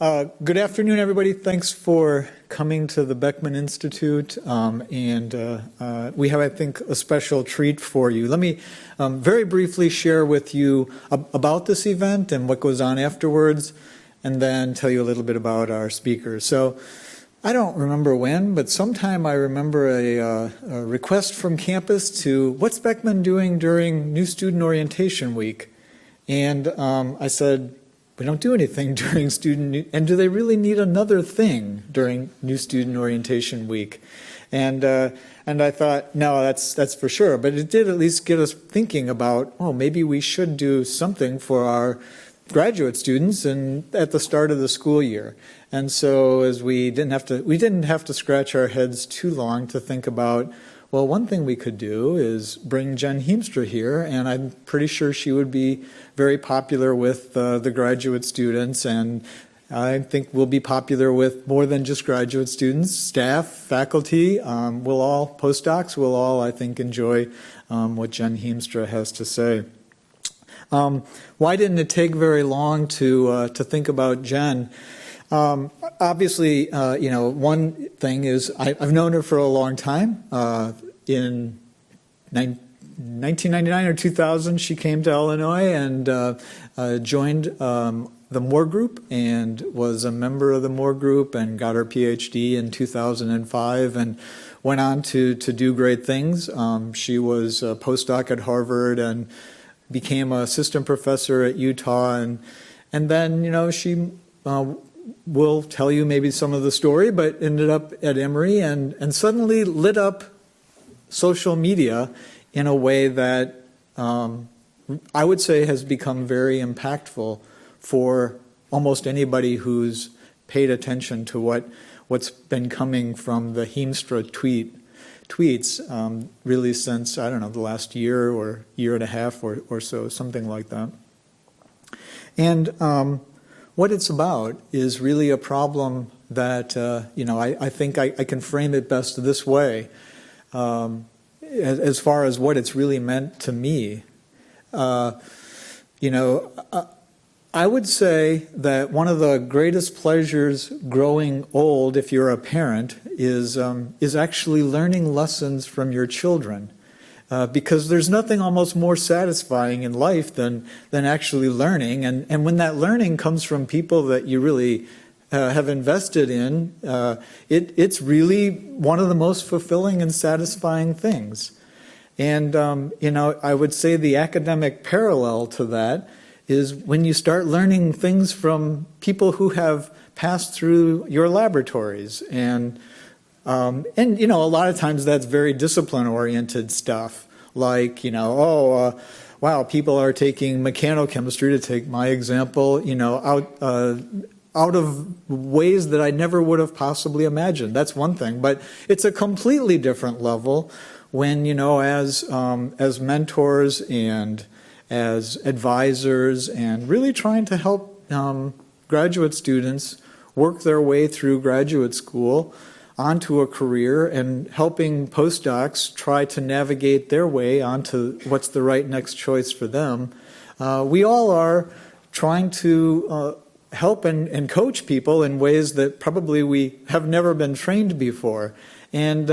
Good afternoon, everybody. Thanks for coming to the Beckman Institute. We have, I think, a special treat for you. Let me very briefly share with you about this event and what goes on afterwards, and then tell you a little bit about our speakers. So I don't remember when, but sometime I remember a request from campus to, what's Beckman doing during New Student Orientation Week? And I said, we don't do anything during and do they really need another thing during New Student Orientation Week? And I thought, no, that's for sure. But it did at least get us thinking about, oh, maybe we should do something for our graduate students and at the start of the school year. And so as we didn't have to scratch our heads too long to think about, well, one thing we could do is bring Jen Heemstra here, and I'm pretty sure she would be very popular with the graduate students, and I think will be popular with more than just graduate students, staff, faculty, postdocs will all, I think, enjoy what Jen Heemstra has to say. Why didn't it take very long to think about Jen? Obviously, one thing is I've known her for a long time. In 1999 or 2000, she came to Illinois and joined the Moore Group and was a member of the Moore Group and got her PhD in 2005 and went on to do great things. She was a postdoc at Harvard and became an assistant professor at Utah. And then, she will tell you maybe some of the story, but ended up at Emory and suddenly lit up social media in a way that I would say has become very impactful for almost anybody who's paid attention to what's been coming from the Heemstra tweets really since, I don't know, the last year or year and a half or so, something like that. And what it's about is really a problem that, I think I can frame it best this way. As far as what it's really meant to me, I would say that one of the greatest pleasures growing old, if you're a parent, is actually learning lessons from your children. Because there's nothing almost more satisfying in life than actually learning. And when that learning comes from people that you really have invested in, it's really one of the most fulfilling and satisfying things. And, I would say the academic parallel to that is when you start learning things from people who have passed through your laboratories. And a lot of times that's very discipline-oriented stuff, like, wow, people are taking mechanochemistry, to take my example, out of ways that I never would have possibly imagined. That's one thing, but it's a completely different level when, as mentors and as advisors and really trying to help graduate students work their way through graduate school onto a career and helping postdocs try to navigate their way onto what's the right next choice for them. We all are trying to help and coach people in ways that probably we have never been trained before. And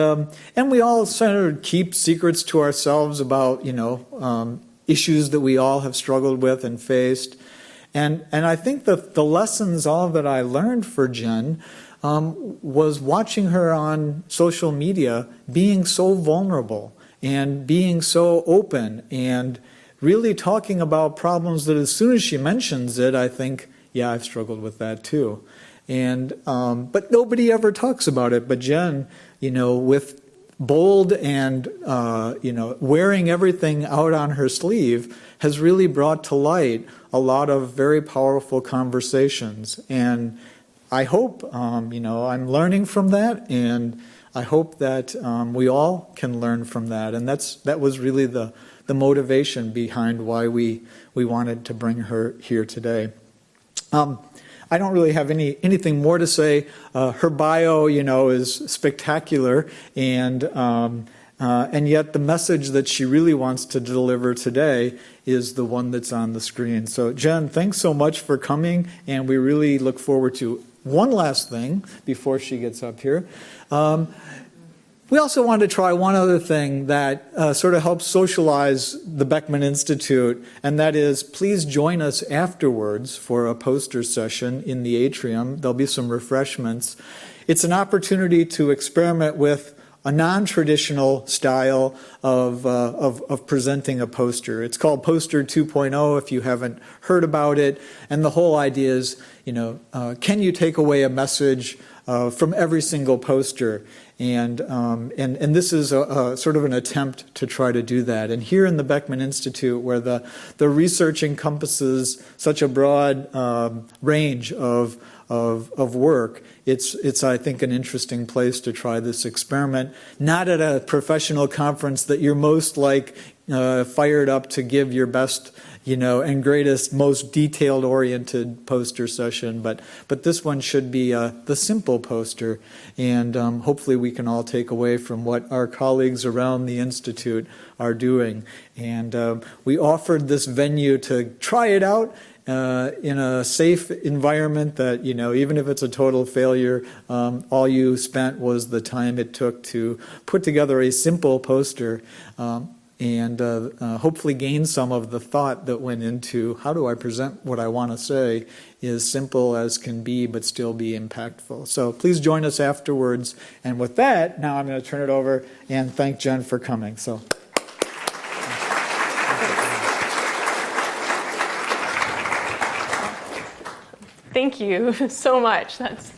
we all sort of keep secrets to ourselves about, issues that we all have struggled with and faced. And I think that the lessons, all that I learned for Jen, was watching her on social media being so vulnerable and being so open and really talking about problems that as soon as she mentions it, I think, yeah, I've struggled with that too. And but nobody ever talks about it. But Jen, with bold and wearing everything out on her sleeve, has really brought to light a lot of very powerful conversations. And I hope, I'm learning from that, and I hope that we all can learn from that. And that was really the motivation behind why we wanted to bring her here today. I don't really have anything more to say. Her bio, is spectacular, and And yet the message that she really wants to deliver today is the one that's on the screen. So Jen, thanks so much for coming, and we really look forward to one last thing before she gets up here. We also want to try one other thing that sort of helps socialize the Beckman Institute, and that is please join us afterwards for a poster session in the atrium. There'll be some refreshments. It's an opportunity to experiment with a non-traditional style of presenting a poster. It's called Poster 2.0 if you haven't heard about it. And the whole idea is, can you take away a message from every single poster? And this is a sort of an attempt to try to do that. And here in the Beckman Institute, where the research encompasses such a broad range of work, it's I think an interesting place to try this experiment. Not at a professional conference that you're most fired up to give your best, and greatest, most detailed-oriented poster session, but this one should be the simple poster, and hopefully we can all take away from what our colleagues around the Institute are doing. And we offered this venue to try it out in a safe environment that, even if it's a total failure, all you spent was the time it took to put together a simple poster, and hopefully gain some of the thought that went into how do I present what I want to say is simple as can be but still be impactful. So please join us afterwards. And with that, now I'm going to turn it over and thank Jen for coming. So. Thank you so much. That's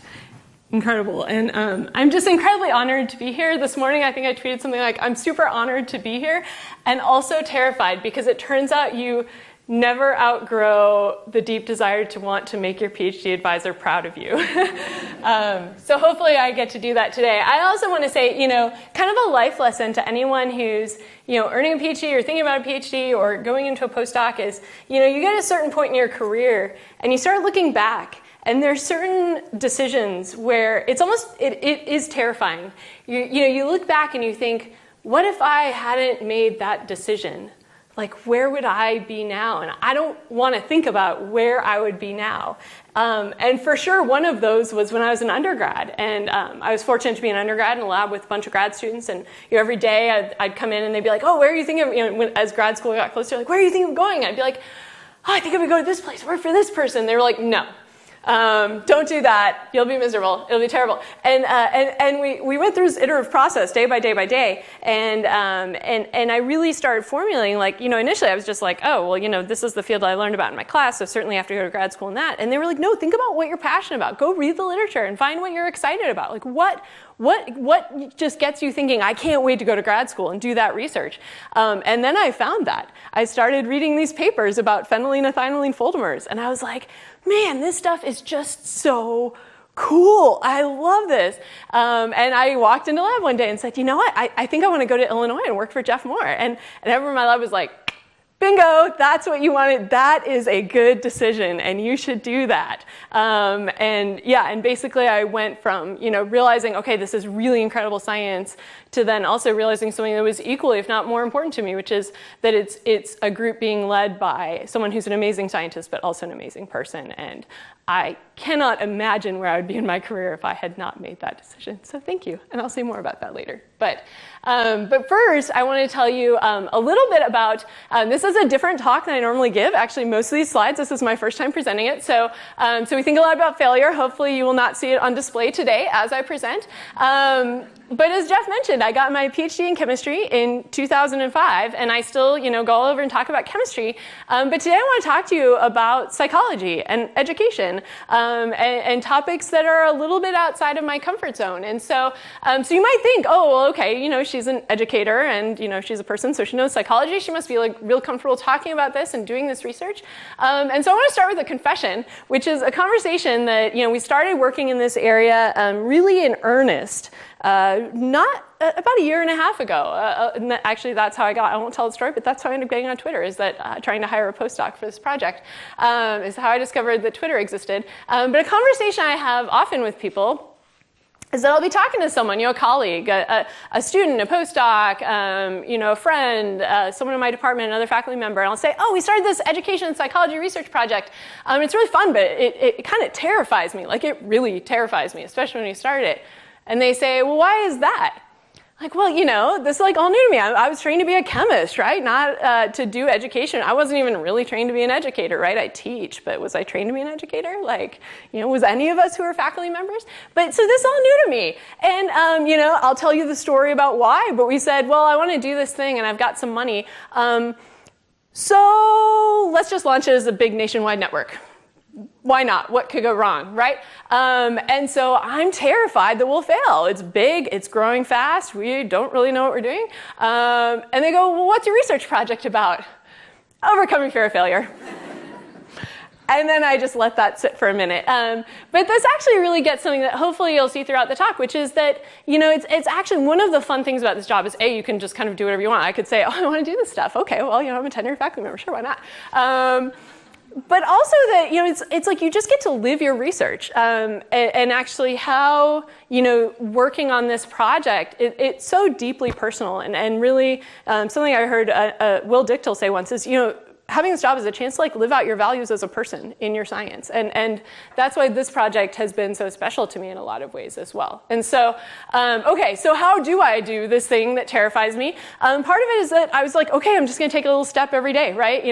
incredible. And I'm just incredibly honored to be here. This morning, I think I tweeted something like, I'm super honored to be here, and also terrified, because it turns out you never outgrow the deep desire to want to make your PhD advisor proud of you. So hopefully I get to do that today. I also want to say, kind of a life lesson to anyone who's, earning a PhD or thinking about a PhD or going into a postdoc is, you get a certain point in your career and you start looking back. And there's certain decisions where it is terrifying. You look back and you think, what if I hadn't made that decision? Where would I be now? And I don't want to think about where I would be now. And for sure, one of those was when I was an undergrad. And I was fortunate to be an undergrad in a lab with a bunch of grad students. And every day I'd come in and they'd be like, oh, where are you thinking of, as grad school got closer, where are you thinking of going? I'd be like, oh, I think I'm going to go to this place, work for this person. They were like, no. Don't do that. You'll be miserable. It'll be terrible. And we went through this iterative process day by day by day. And I really started formulating, initially I was just like, oh, well, this is the field I learned about in my class, so certainly I have to go to grad school in that. And they were like, no, think about what you're passionate about. Go read the literature and find what you're excited about. What just gets you thinking, I can't wait to go to grad school and do that research? And then I found that. I started reading these papers about phenylenediethylene fuldomers, and I was like, man, this stuff is just so cool. I love this. And I walked into lab one day and said, you know what? I think I want to go to Illinois and work for Jeff Moore. And everyone in my lab was like, bingo, that's what you wanted. That is a good decision, and you should do that. And basically I went from, realizing, okay, this is really incredible science, to then also realizing something that was equally, if not more important to me, which is that it's a group being led by someone who's an amazing scientist, but also an amazing person. And I cannot imagine where I would be in my career if I had not made that decision. So thank you, and I'll say more about that later. But first, I want to tell you a little bit about, this is a different talk than I normally give. Actually, most of these slides, this is my first time presenting it. So we think a lot about failure. Hopefully you will not see it on display today as I present. But as Jeff mentioned, I got my PhD in chemistry in 2005, and I still, go all over and talk about chemistry. But today I want to talk to you about psychology and education, and topics that are a little bit outside of my comfort zone. And so you might think, oh, well, okay, she's an educator, and she's a person, so she knows psychology. She must be real comfortable talking about this and doing this research. And so I want to start with a confession, which is a conversation that we started working in this area really in earnest. Not about a year and a half ago. Actually, that's how I won't tell the story, but that's how I ended up getting on Twitter, is that trying to hire a postdoc for this project, is how I discovered that Twitter existed. But a conversation I have often with people is that I'll be talking to someone, a colleague, a student, a postdoc, a friend, someone in my department, another faculty member, and I'll say, oh, we started this education and psychology research project. It's really fun, but it kind of terrifies me. Like, it really terrifies me, especially when you start it. And they say, well, why is that? Like, well, this is like all new to me. I was trained to be a chemist, right? Not to do education. I wasn't even really trained to be an educator, right? I teach, but was I trained to be an educator? Like, was any of us who are faculty members? But so this is all new to me. And, I'll tell you the story about why. But we said, well, I want to do this thing and I've got some money. So let's just launch it as a big nationwide network. Why not? What could go wrong, right? And so I'm terrified that we'll fail. It's big, it's growing fast, we don't really know what we're doing. And they go, well, what's your research project about? Overcoming fear of failure. And then I just let that sit for a minute. But this actually really gets something that hopefully you'll see throughout the talk, which is that, it's actually one of the fun things about this job is, you can just kind of do whatever you want. I could say, oh, I want to do this stuff. Okay, well, I'm a tenured faculty member, sure, why not? But also that, it's like you just get to live your research. And actually how, working on this project, it's so deeply personal. And really, something I heard Will Dichtel say once is, having this job is a chance to live out your values as a person in your science. And that's why this project has been so special to me in a lot of ways as well. And so, so how do I do this thing that terrifies me? Part of it is that I was like, okay, I'm just gonna take a little step every day, right?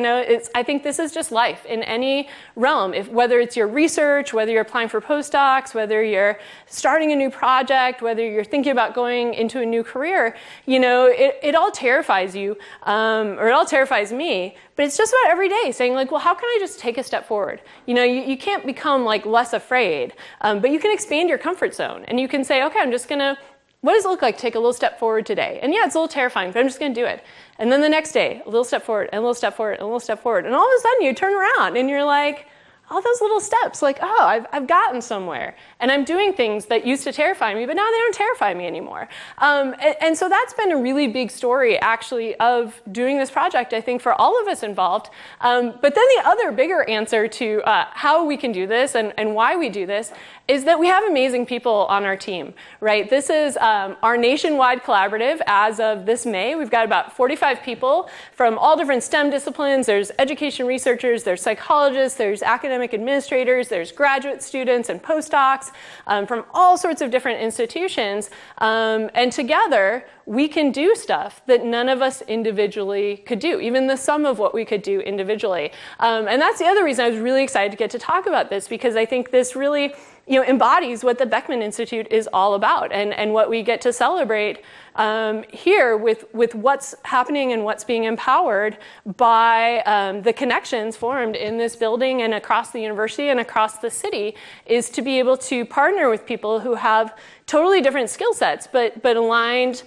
I think this is just life in any realm. Whether it's your research, whether you're applying for postdocs, whether you're starting a new project, whether you're thinking about going into a new career, it all terrifies you, or it all terrifies me. But it's just about every day saying well, how can I just take a step forward? You can't become less afraid, but you can expand your comfort zone and you can say, okay, I'm just gonna, what does it look like to take a little step forward today? And yeah, it's a little terrifying, but I'm just gonna do it. And then the next day, a little step forward, and a little step forward, and a little step forward. And all of a sudden you turn around and you're like, all those little steps, I've gotten somewhere. And I'm doing things that used to terrify me, but now they don't terrify me anymore. And so that's been a really big story, actually, of doing this project, I think, for all of us involved. But then the other bigger answer to how we can do this and why we do this is that we have amazing people on our team, right? This is our nationwide collaborative as of this May. We've got about 45 people from all different STEM disciplines. There's education researchers, there's psychologists, there's academic administrators, there's graduate students and postdocs from all sorts of different institutions. And together, we can do stuff that none of us individually could do, even the sum of what we could do individually. And that's the other reason I was really excited to get to talk about this, because I think this really embodies what the Beckman Institute is all about and what we get to celebrate here with what's happening and what's being empowered by the connections formed in this building and across the university and across the city, is to be able to partner with people who have totally different skill sets, but aligned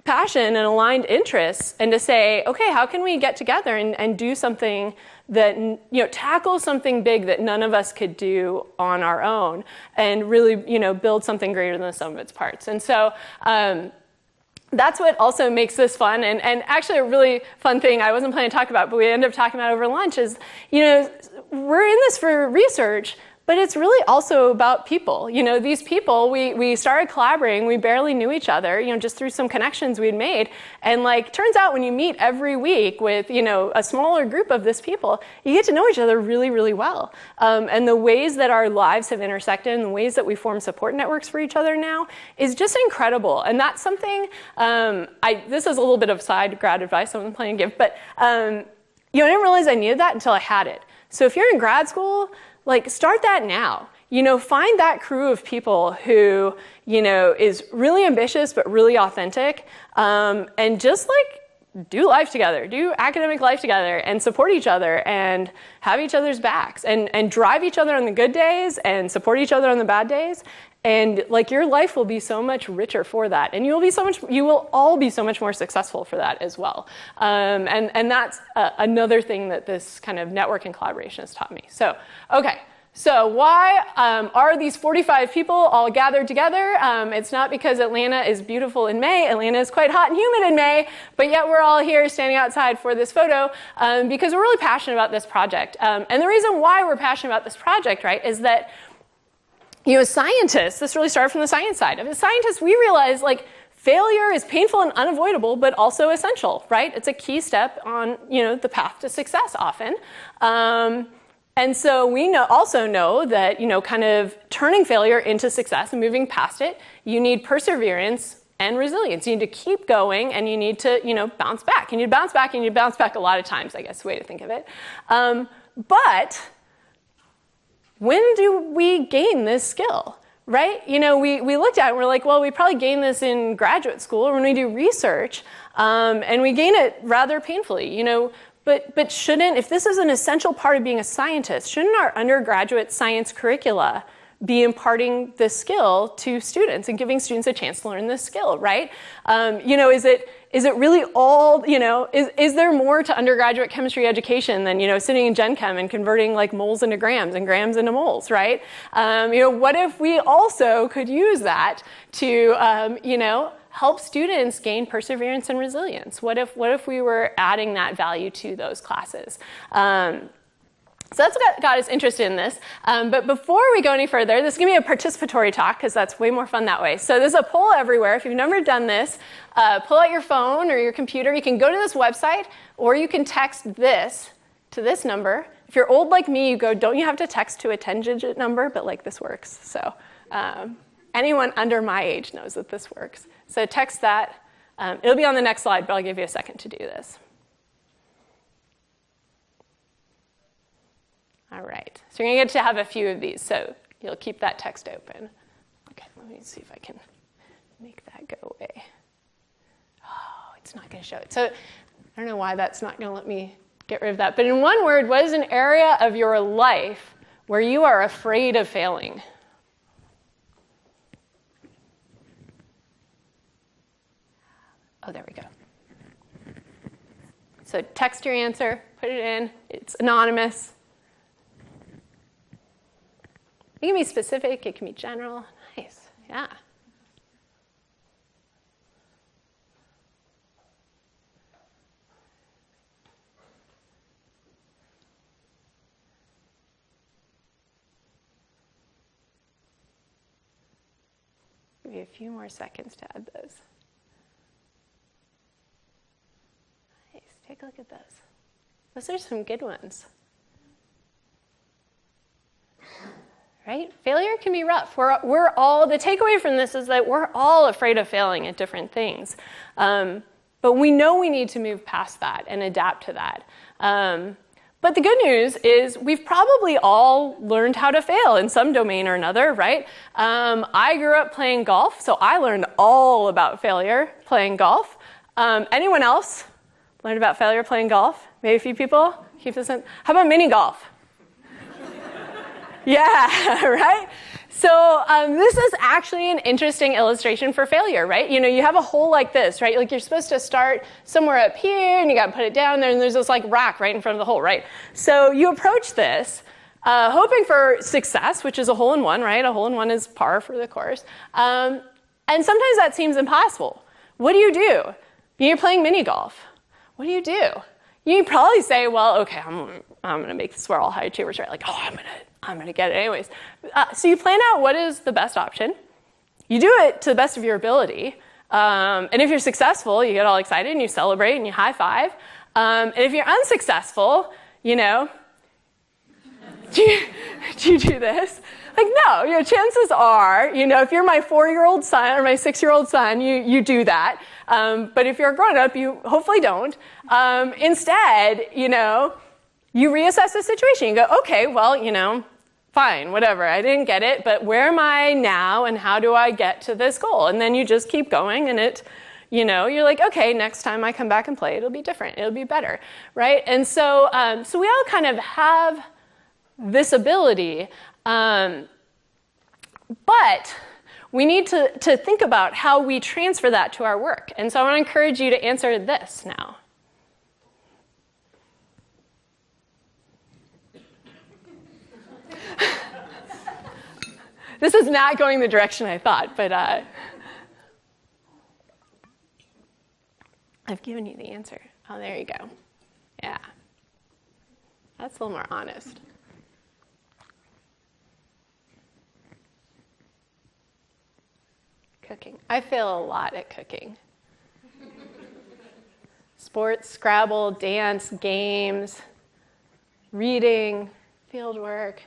passion and aligned interests, and to say, okay, how can we get together and do something that, tackle something big that none of us could do on our own, and really, build something greater than the sum of its parts. And so that's what also makes this fun. And actually a really fun thing I wasn't planning to talk about, but we ended up talking about over lunch is, we're in this for research, but it's really also about people. These people, we started collaborating, we barely knew each other, just through some connections we'd made. And turns out when you meet every week with, a smaller group of this people, you get to know each other really, really well. And the ways that our lives have intersected and the ways that we form support networks for each other now is just incredible. And that's something, this is a little bit of side grad advice I wasn't planning to give, but I didn't realize I needed that until I had it. So if you're in grad school, start that now. Find that crew of people who, is really ambitious but really authentic, and just do life together, do academic life together, and support each other and have each other's backs and drive each other on the good days and support each other on the bad days. And your life will be so much richer for that, and you will all be so much more successful for that as well. And that's another thing that this kind of network and collaboration has taught me. So, okay. So why are these 45 people all gathered together? It's not because Atlanta is beautiful in May. Atlanta is quite hot and humid in May, but yet we're all here standing outside for this photo because we're really passionate about this project. And the reason why we're passionate about this project, right, is that as scientists, this really started from the science side. As scientists, we realize like failure is painful and unavoidable, but also essential, right? It's a key step on, the path to success often. And so we also know that, kind of turning failure into success and moving past it, you need perseverance and resilience. You need to keep going, and you need to, bounce back. You need to bounce back, and you need to bounce back a lot of times, I guess, the way to think of it. But when do we gain this skill, right? We looked at it and we're like, well, we probably gain this in graduate school or when we do research, and we gain it rather painfully, But shouldn't, if this is an essential part of being a scientist, shouldn't our undergraduate science curricula be imparting this skill to students and giving students a chance to learn this skill, right? Is it really all, is there more to undergraduate chemistry education than, sitting in Gen Chem and converting like moles into grams and grams into moles, right? What if we also could use that to, help students gain perseverance and resilience? What if we were adding that value to those classes? So that's what got us interested in this. But before we go any further, this is going to be a participatory talk because that's way more fun that way. So there's a poll everywhere. If you've never done this, pull out your phone or your computer. You can go to this website, or you can text this to this number. If you're old like me, you go, don't you have to text to a 10-digit number? But like this works. So anyone under my age knows that this works. So text that. It'll be on the next slide, but I'll give you a second to do this. All right, so you're going to get to have a few of these, so you'll keep that text open. Okay, let me see if I can make that go away. Oh, it's not going to show it. So I don't know why that's not going to let me get rid of that. But in one word, what is an area of your life where you are afraid of failing? Oh, there we go. So text your answer, put it in. It's anonymous. It can be specific, it can be general. Nice, yeah. Maybe a few more seconds to add those. Nice, take a look at those. Those are some good ones. Right? Failure can be rough. We're all, the takeaway from this is that we're all afraid of failing at different things. But we know we need to move past that and adapt to that. But the good news is we've probably all learned how to fail in some domain or another, right? I grew up playing golf, so I learned all about failure playing golf. Anyone else learned about failure playing golf? Maybe a few people? Keep this in. How about mini golf? Yeah, right? So this is actually an interesting illustration for failure, right? You have a hole like this, right? Like you're supposed to start somewhere up here and you got to put it down there and there's this like rack right in front of the hole, right? So you approach this hoping for success, which is a hole in one, right? A hole in one is par for the course. And sometimes that seems impossible. What do? You're playing mini golf. What do? You probably say, well, okay, I'm going to make this where all high achievers are like, oh, I'm going to get it anyways. So you plan out what is the best option. You do it to the best of your ability. And if you're successful, you get all excited and you celebrate and you high five. And if you're unsuccessful, do you do this? Like, no, chances are, if you're my 4-year-old son or my 6-year-old son, you do that. But if you're a grown-up, you hopefully don't. Instead, you reassess the situation. You go, okay, well, fine, whatever. I didn't get it, but where am I now and how do I get to this goal? And then you just keep going and you're like, okay, next time I come back and play, it'll be different. It'll be better, right? And so we all kind of have this ability, but we need to think about how we transfer that to our work. And so I want to encourage you to answer this now. This is not going the direction I thought, but I've given you the answer. Oh, there you go. Yeah. That's a little more honest. Cooking. I fail a lot at cooking. Sports, Scrabble, dance, games, reading, field work,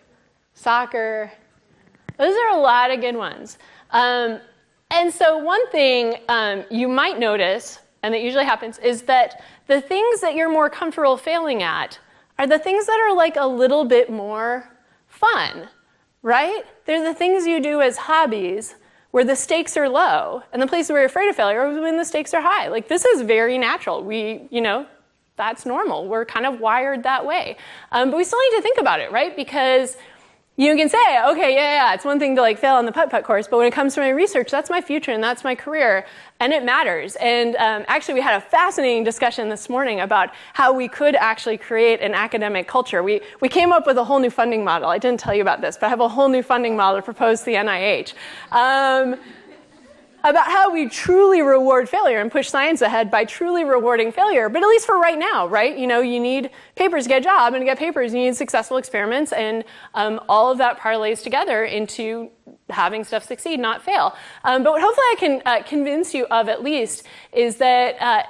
soccer. Those are a lot of good ones. And so one thing you might notice, and that usually happens, is that the things that you're more comfortable failing at are the things that are like a little bit more fun, right? They're the things you do as hobbies where the stakes are low, and the places where you're afraid of failure is when the stakes are high. Like, this is very natural. That's normal. We're kind of wired that way. But we still need to think about it, right? Because you can say, okay, yeah, it's one thing to like fail on the putt-putt course, but when it comes to my research, that's my future and that's my career, and it matters. And actually, we had a fascinating discussion this morning about how we could actually create an academic culture. We came up with a whole new funding model. I didn't tell you about this, but I have a whole new funding model proposed to the NIH. About how we truly reward failure and push science ahead by truly rewarding failure, but at least for right now, right? You need papers to get a job, and to get papers, you need successful experiments, and all of that parlays together into having stuff succeed, not fail. But what hopefully I can convince you of at least is that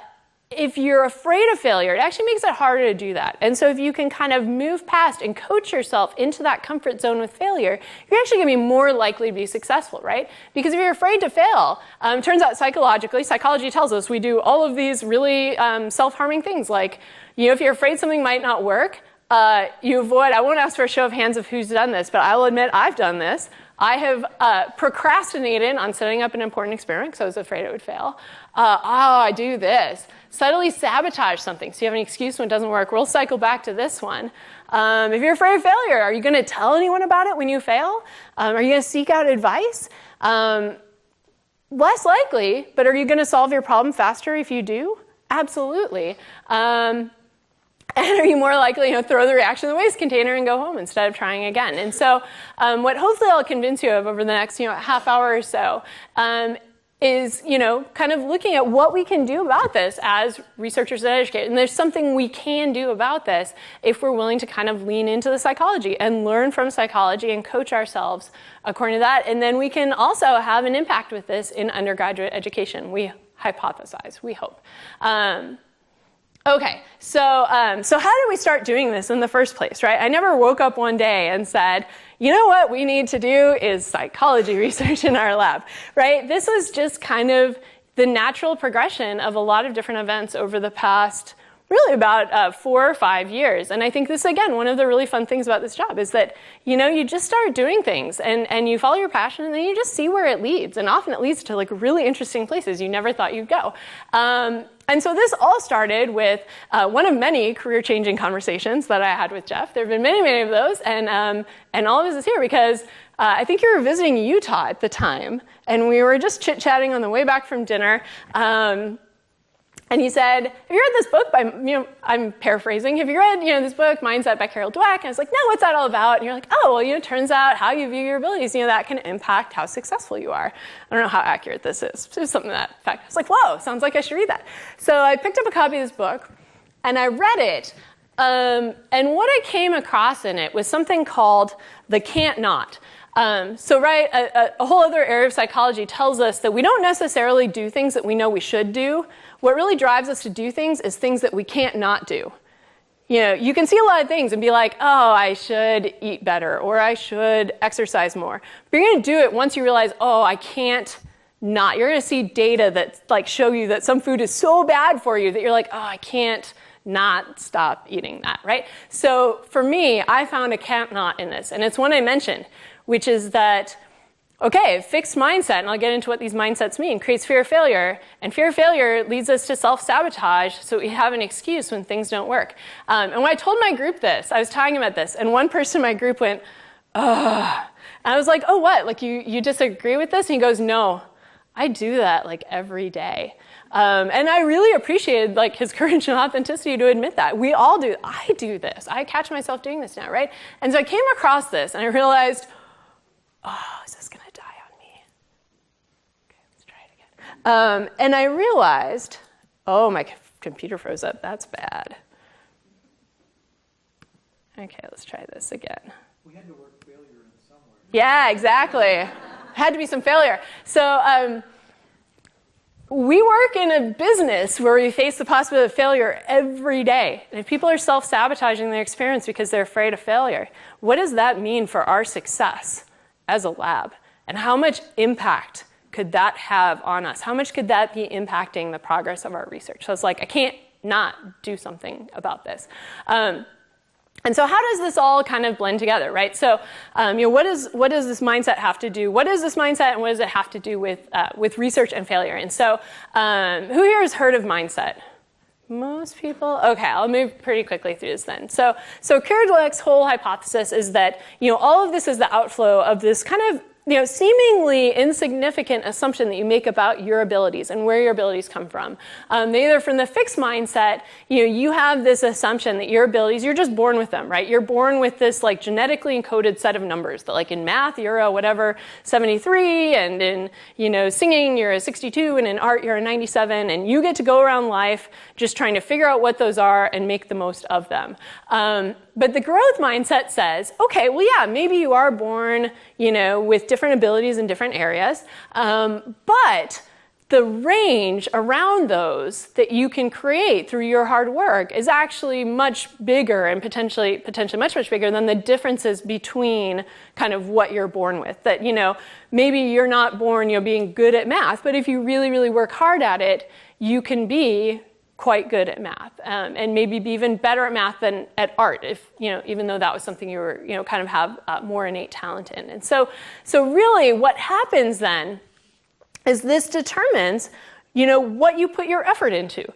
if you're afraid of failure, it actually makes it harder to do that. And so if you can kind of move past and coach yourself into that comfort zone with failure, you're actually going to be more likely to be successful, right? Because if you're afraid to fail, turns out psychology tells us we do all of these really self-harming things. Like, if you're afraid something might not work, you avoid, I won't ask for a show of hands of who's done this, but I will admit I've done this. I have procrastinated on setting up an important experiment because I was afraid it would fail. I do this. Subtly sabotage something so you have an excuse when it doesn't work. We'll cycle back to this one. If you're afraid of failure, are you going to tell anyone about it when you fail? Are you going to seek out advice? Less likely, but are you going to solve your problem faster if you do? Absolutely. And are you more likely to throw the reaction in the waste container and go home instead of trying again? And so what hopefully I'll convince you of over the next half hour or so is kind of looking at what we can do about this as researchers and educators. And there's something we can do about this if we're willing to kind of lean into the psychology and learn from psychology and coach ourselves according to that. And then we can also have an impact with this in undergraduate education. We hypothesize, we hope. Okay, so how did we start doing this in the first place, right? I never woke up one day and said, you know what we need to do is psychology research in our lab, right? This was just kind of the natural progression of a lot of different events over the past, really about 4 or 5 years. And I think this, again, one of the really fun things about this job is that, you just start doing things and you follow your passion and then you just see where it leads. And often it leads to like really interesting places you never thought you'd go. And so this all started with one of many career-changing conversations that I had with Jeff. There have been many, many of those, and all of this is here because I think you were visiting Utah at the time, and we were just chit-chatting on the way back from dinner. And he said, have you read this book by, I'm paraphrasing, have you read, this book, Mindset by Carol Dweck? And I was like, no, what's that all about? And you're like, oh, well, it turns out how you view your abilities, that can impact how successful you are. I don't know how accurate this is. It's something to that effect. I was like, whoa, sounds like I should read that. So I picked up a copy of this book, and I read it. And what I came across in it was something called the cant not. A whole other area of psychology tells us that we don't necessarily do things that we know we should do. What really drives us to do things is things that we can't not do. You can see a lot of things and be like, oh, I should eat better, or I should exercise more. But you're going to do it once you realize, oh, I can't not. You're going to see data that show you that some food is so bad for you that you're like, oh, I can't not stop eating that, right? So for me, I found a can't not in this, and it's one I mentioned, which is that, okay, fixed mindset, and I'll get into what these mindsets mean, creates fear of failure, and fear of failure leads us to self-sabotage so we have an excuse when things don't work. And when I told my group this, I was talking about this, and one person in my group went, ugh. And I was like, oh, what? Like, you disagree with this? And he goes, no, I do that, every day. And I really appreciated, his courage and authenticity to admit that. We all do. I do this. I catch myself doing this now, right? And so I came across this, and I realized, oh, is this going to die on me? Okay, let's try it again. And I realized, oh, my computer froze up. That's bad. Okay, let's try this again. We had to work failure in somewhere. Yeah, exactly. Had to be some failure. So we work in a business where we face the possibility of failure every day. And if people are self-sabotaging their experience because they're afraid of failure, what does that mean for our success as a lab? And how much impact could that have on us? How much could that be impacting the progress of our research? So it's like, I can't not do something about this. And so how does this all kind of blend together, right? So what does this mindset have to do? What is this mindset, and what does it have to do with research and failure? And so who here has heard of mindset? Most people? Okay, I'll move pretty quickly through this then. So Kerouac's whole hypothesis is that all of this is the outflow of this kind of seemingly insignificant assumption that you make about your abilities and where your abilities come from. Either from the fixed mindset, you have this assumption that your abilities, you're just born with them, right? You're born with this like genetically encoded set of numbers that like in math, you're a whatever 73, and in, singing, you're a 62, and in art, you're a 97, and you get to go around life just trying to figure out what those are and make the most of them. But the growth mindset says, okay, well, yeah, maybe you are born, with different abilities in different areas, but the range around those that you can create through your hard work is actually much bigger and potentially much, much bigger than the differences between kind of what you're born with. That, maybe you're not born, being good at math, but if you really, really work hard at it, you can be quite good at math, and maybe be even better at math than at art, if even though that was something you were kind of have more innate talent in. And so really what happens then is this determines what you put your effort into.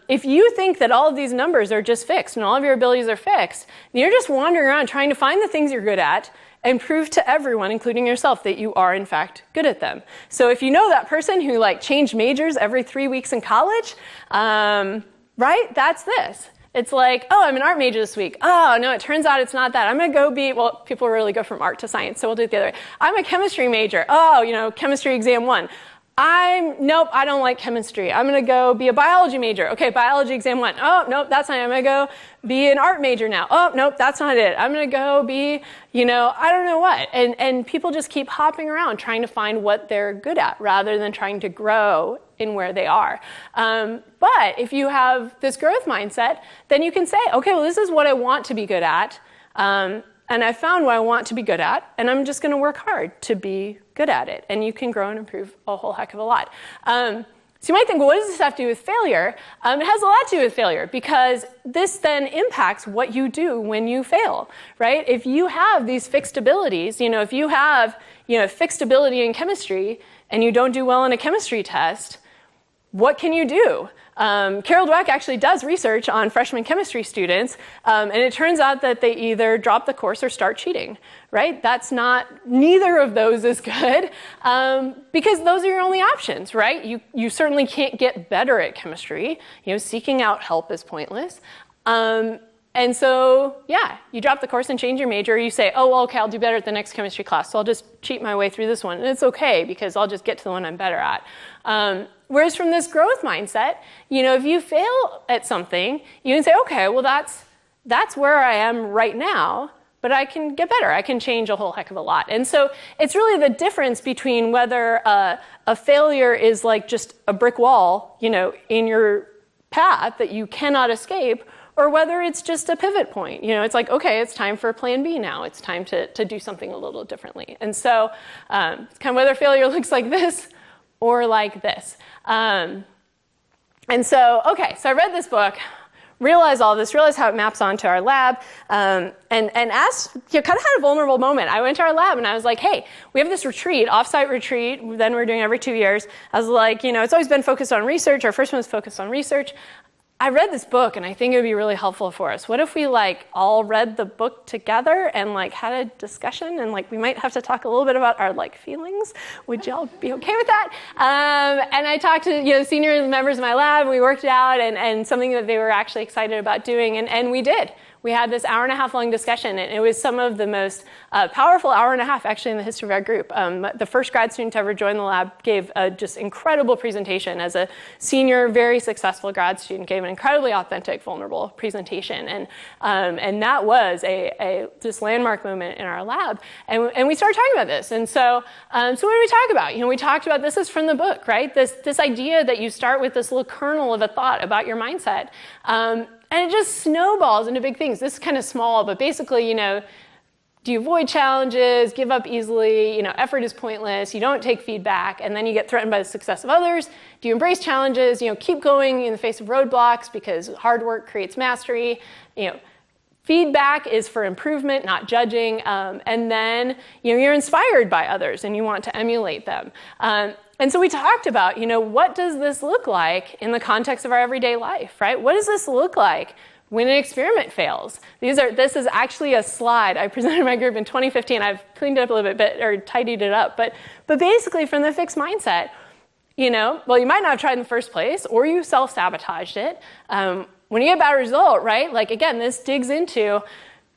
If you think that all of these numbers are just fixed and all of your abilities are fixed, then you're just wandering around trying to find the things you're good at and prove to everyone, including yourself, that you are in fact good at them. So if you know that person who changed majors every 3 weeks in college, right? That's this. It's like, oh, I'm an art major this week. Oh, no, it turns out it's not that. I'm going to go people really go from art to science, so we'll do it the other way. I'm a chemistry major. Oh, chemistry exam 1. Nope, I don't like chemistry. I'm going to go be a biology major. Okay, biology exam 1. Oh, nope, that's not it. I'm going to go be an art major now. Oh, nope, that's not it. I'm going to go be, I don't know what. And people just keep hopping around trying to find what they're good at rather than trying to grow in where they are. But if you have this growth mindset, then you can say, okay, well, this is what I want to be good at. And I found what I want to be good at, and I'm just going to work hard to be good at it. And you can grow and improve a whole heck of a lot. So you might think, well, what does this have to do with failure? It has a lot to do with failure, because this then impacts what you do when you fail, right? If you have these fixed abilities, if you have fixed ability in chemistry and you don't do well on a chemistry test, what can you do? Carol Dweck actually does research on freshman chemistry students, and it turns out that they either drop the course or start cheating, right? Neither of those is good, because those are your only options, right? You certainly can't get better at chemistry. Seeking out help is pointless. And so, yeah, you drop the course and change your major. You say, oh, well, okay, I'll do better at the next chemistry class, so I'll just cheat my way through this one. And it's okay, because I'll just get to the one I'm better at. Whereas from this growth mindset, if you fail at something, you can say, okay, well, that's where I am right now, but I can get better. I can change a whole heck of a lot. And so it's really the difference between whether a failure is like just a brick wall, in your path that you cannot escape, or whether it's just a pivot point. It's like, okay, it's time for plan B now. It's time to do something a little differently. And so it's kind of whether failure looks like this or like this. And so I read this book, realized all this, realized how it maps onto our lab, and asked, kind of had a vulnerable moment. I went to our lab and I was like, hey, we have this retreat, offsite retreat, then we're doing every 2 years. I was like, it's always been focused on research. Our first one was focused on research. I read this book and I think it would be really helpful for us. What if we all read the book together and had a discussion, and we might have to talk a little bit about our feelings? Would y'all be okay with that? And I talked to senior members of my lab, and we worked it out, and something that they were actually excited about doing, and we did. we had this hour-and-a-half long discussion, and it was some of the most powerful hour-and-a-half actually in the history of our group. The first grad student to ever join the lab gave a just incredible presentation. As a senior, very successful grad student, gave an incredibly authentic, vulnerable presentation, and that was a just landmark moment in our lab. And we started talking about this, and so what did we talk about? We talked about, this is from the book, right? This idea that you start with this little kernel of a thought about your mindset. And it just snowballs into big things. This is kind of small, but basically, do you avoid challenges, give up easily, effort is pointless, you don't take feedback, and then you get threatened by the success of others? Do you embrace challenges, keep going in the face of roadblocks because hard work creates mastery? Feedback is for improvement, not judging, and then you're inspired by others and you want to emulate them. And so we talked about, what does this look like in the context of our everyday life, right? What does this look like when an experiment fails? This is actually a slide I presented in my group in 2015. I've cleaned it up a little bit, or tidied it up. But basically from the fixed mindset, you might not have tried in the first place, or you self-sabotaged it. When you get a bad result, right? Like, again, this digs into,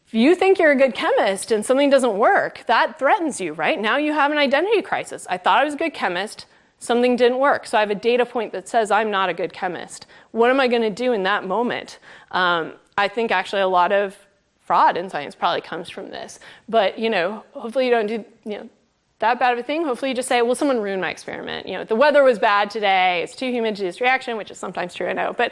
if you think you're a good chemist and something doesn't work, that threatens you, right? Now you have an identity crisis. I thought I was a good chemist. Something didn't work. So I have a data point that says I'm not a good chemist. What am I going to do in that moment? I think actually a lot of fraud in science probably comes from this. But, hopefully you don't do, that bad of a thing. Hopefully you just say, well, someone ruined my experiment. The weather was bad today. It's too humid to do this reaction, which is sometimes true, I know. But,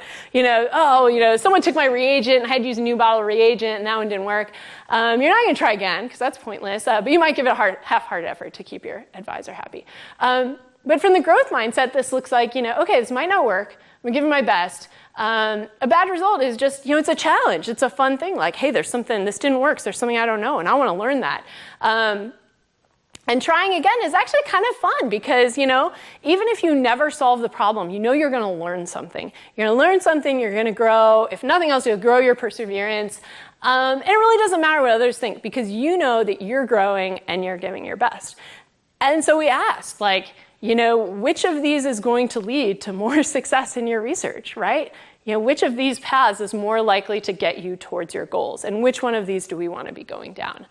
someone took my reagent and I had to use a new bottle of reagent and that one didn't work. You're not going to try again because that's pointless. But you might give it a half-hearted effort to keep your advisor happy. But from the growth mindset, this looks like, okay, this might not work. I'm going to give it my best. A bad result is just, it's a challenge. It's a fun thing. Like, hey, there's something, this didn't work. So there's something I don't know, and I want to learn that. And trying again is actually kind of fun because, even if you never solve the problem, you're going to learn something. You're going to learn something, you're going to grow. If nothing else, you'll grow your perseverance. And it really doesn't matter what others think because you know that you're growing and you're giving your best. And so we asked, which of these is going to lead to more success in your research, right? Which of these paths is more likely to get you towards your goals? And which one of these do we want to be going down?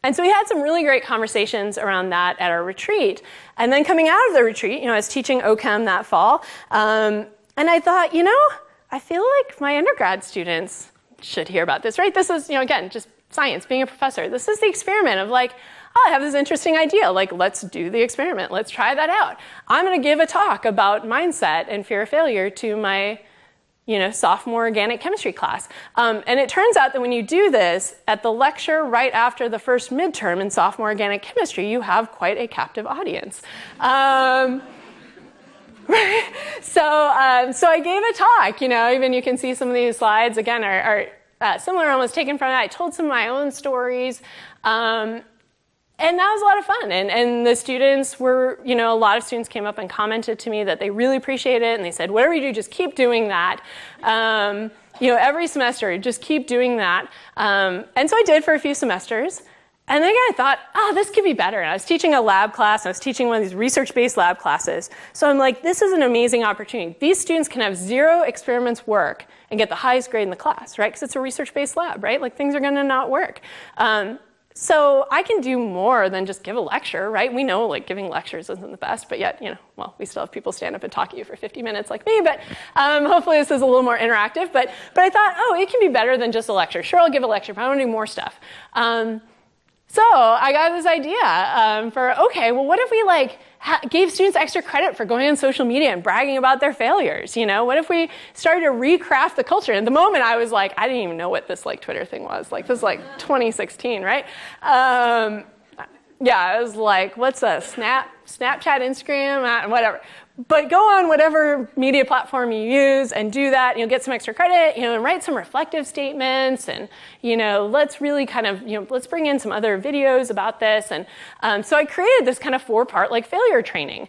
And so we had some really great conversations around that at our retreat. And then coming out of the retreat, I was teaching OChem that fall. And I thought, I feel like my undergrad students should hear about this, right? This is, again, just science, being a professor. This is the experiment of I have this interesting idea. Let's do the experiment. Let's try that out. I'm going to give a talk about mindset and fear of failure to my, sophomore organic chemistry class. And it turns out that when you do this at the lecture right after the first midterm in sophomore organic chemistry, you have quite a captive audience. So I gave a talk. Even you can see some of these slides again are similar, almost taken from it. I told some of my own stories. And that was a lot of fun. And the students were, a lot of students came up and commented to me that they really appreciate it. And they said, whatever you do, just keep doing that. Every semester, just keep doing that. And so I did for a few semesters. And then again, I thought, this could be better. And I was teaching a lab class. And I was teaching one of these research-based lab classes. So I'm like, this is an amazing opportunity. These students can have 0 experiments work and get the highest grade in the class, right? Because it's a research-based lab, right? Things are going to not work. So I can do more than just give a lecture, right? We know giving lectures isn't the best, but yet, we still have people stand up and talk to you for 50 minutes like me, but hopefully this is a little more interactive. But I thought, it can be better than just a lecture. Sure, I'll give a lecture, but I want to do more stuff. So I got this idea what if we gave students extra credit for going on social media and bragging about their failures? What if we started to recraft the culture? And at the moment I was I didn't even know what this Twitter thing was. This is 2016, right? I was what's a Snapchat, Instagram, whatever. But go on whatever media platform you use and do that. Get some extra credit, and write some reflective statements, and let's really let's bring in some other videos about this. And so I created this kind of 4-part failure training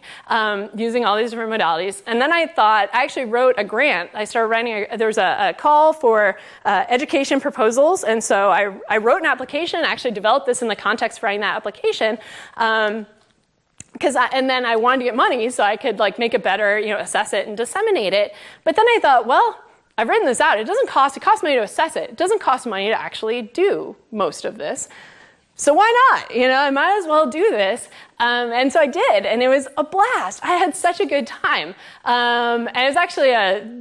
using all these different modalities. And then I actually wrote a grant. I started writing. There was a call for education proposals, and so I wrote an application. I actually developed this in the context of writing that application. And then I wanted to get money so I could make it better, assess it and disseminate it. But then I thought, I've written this out. It costs money to assess it. It doesn't cost money to actually do most of this. So why not? I might as well do this. And so I did, and it was a blast. I had such a good time. And it was actually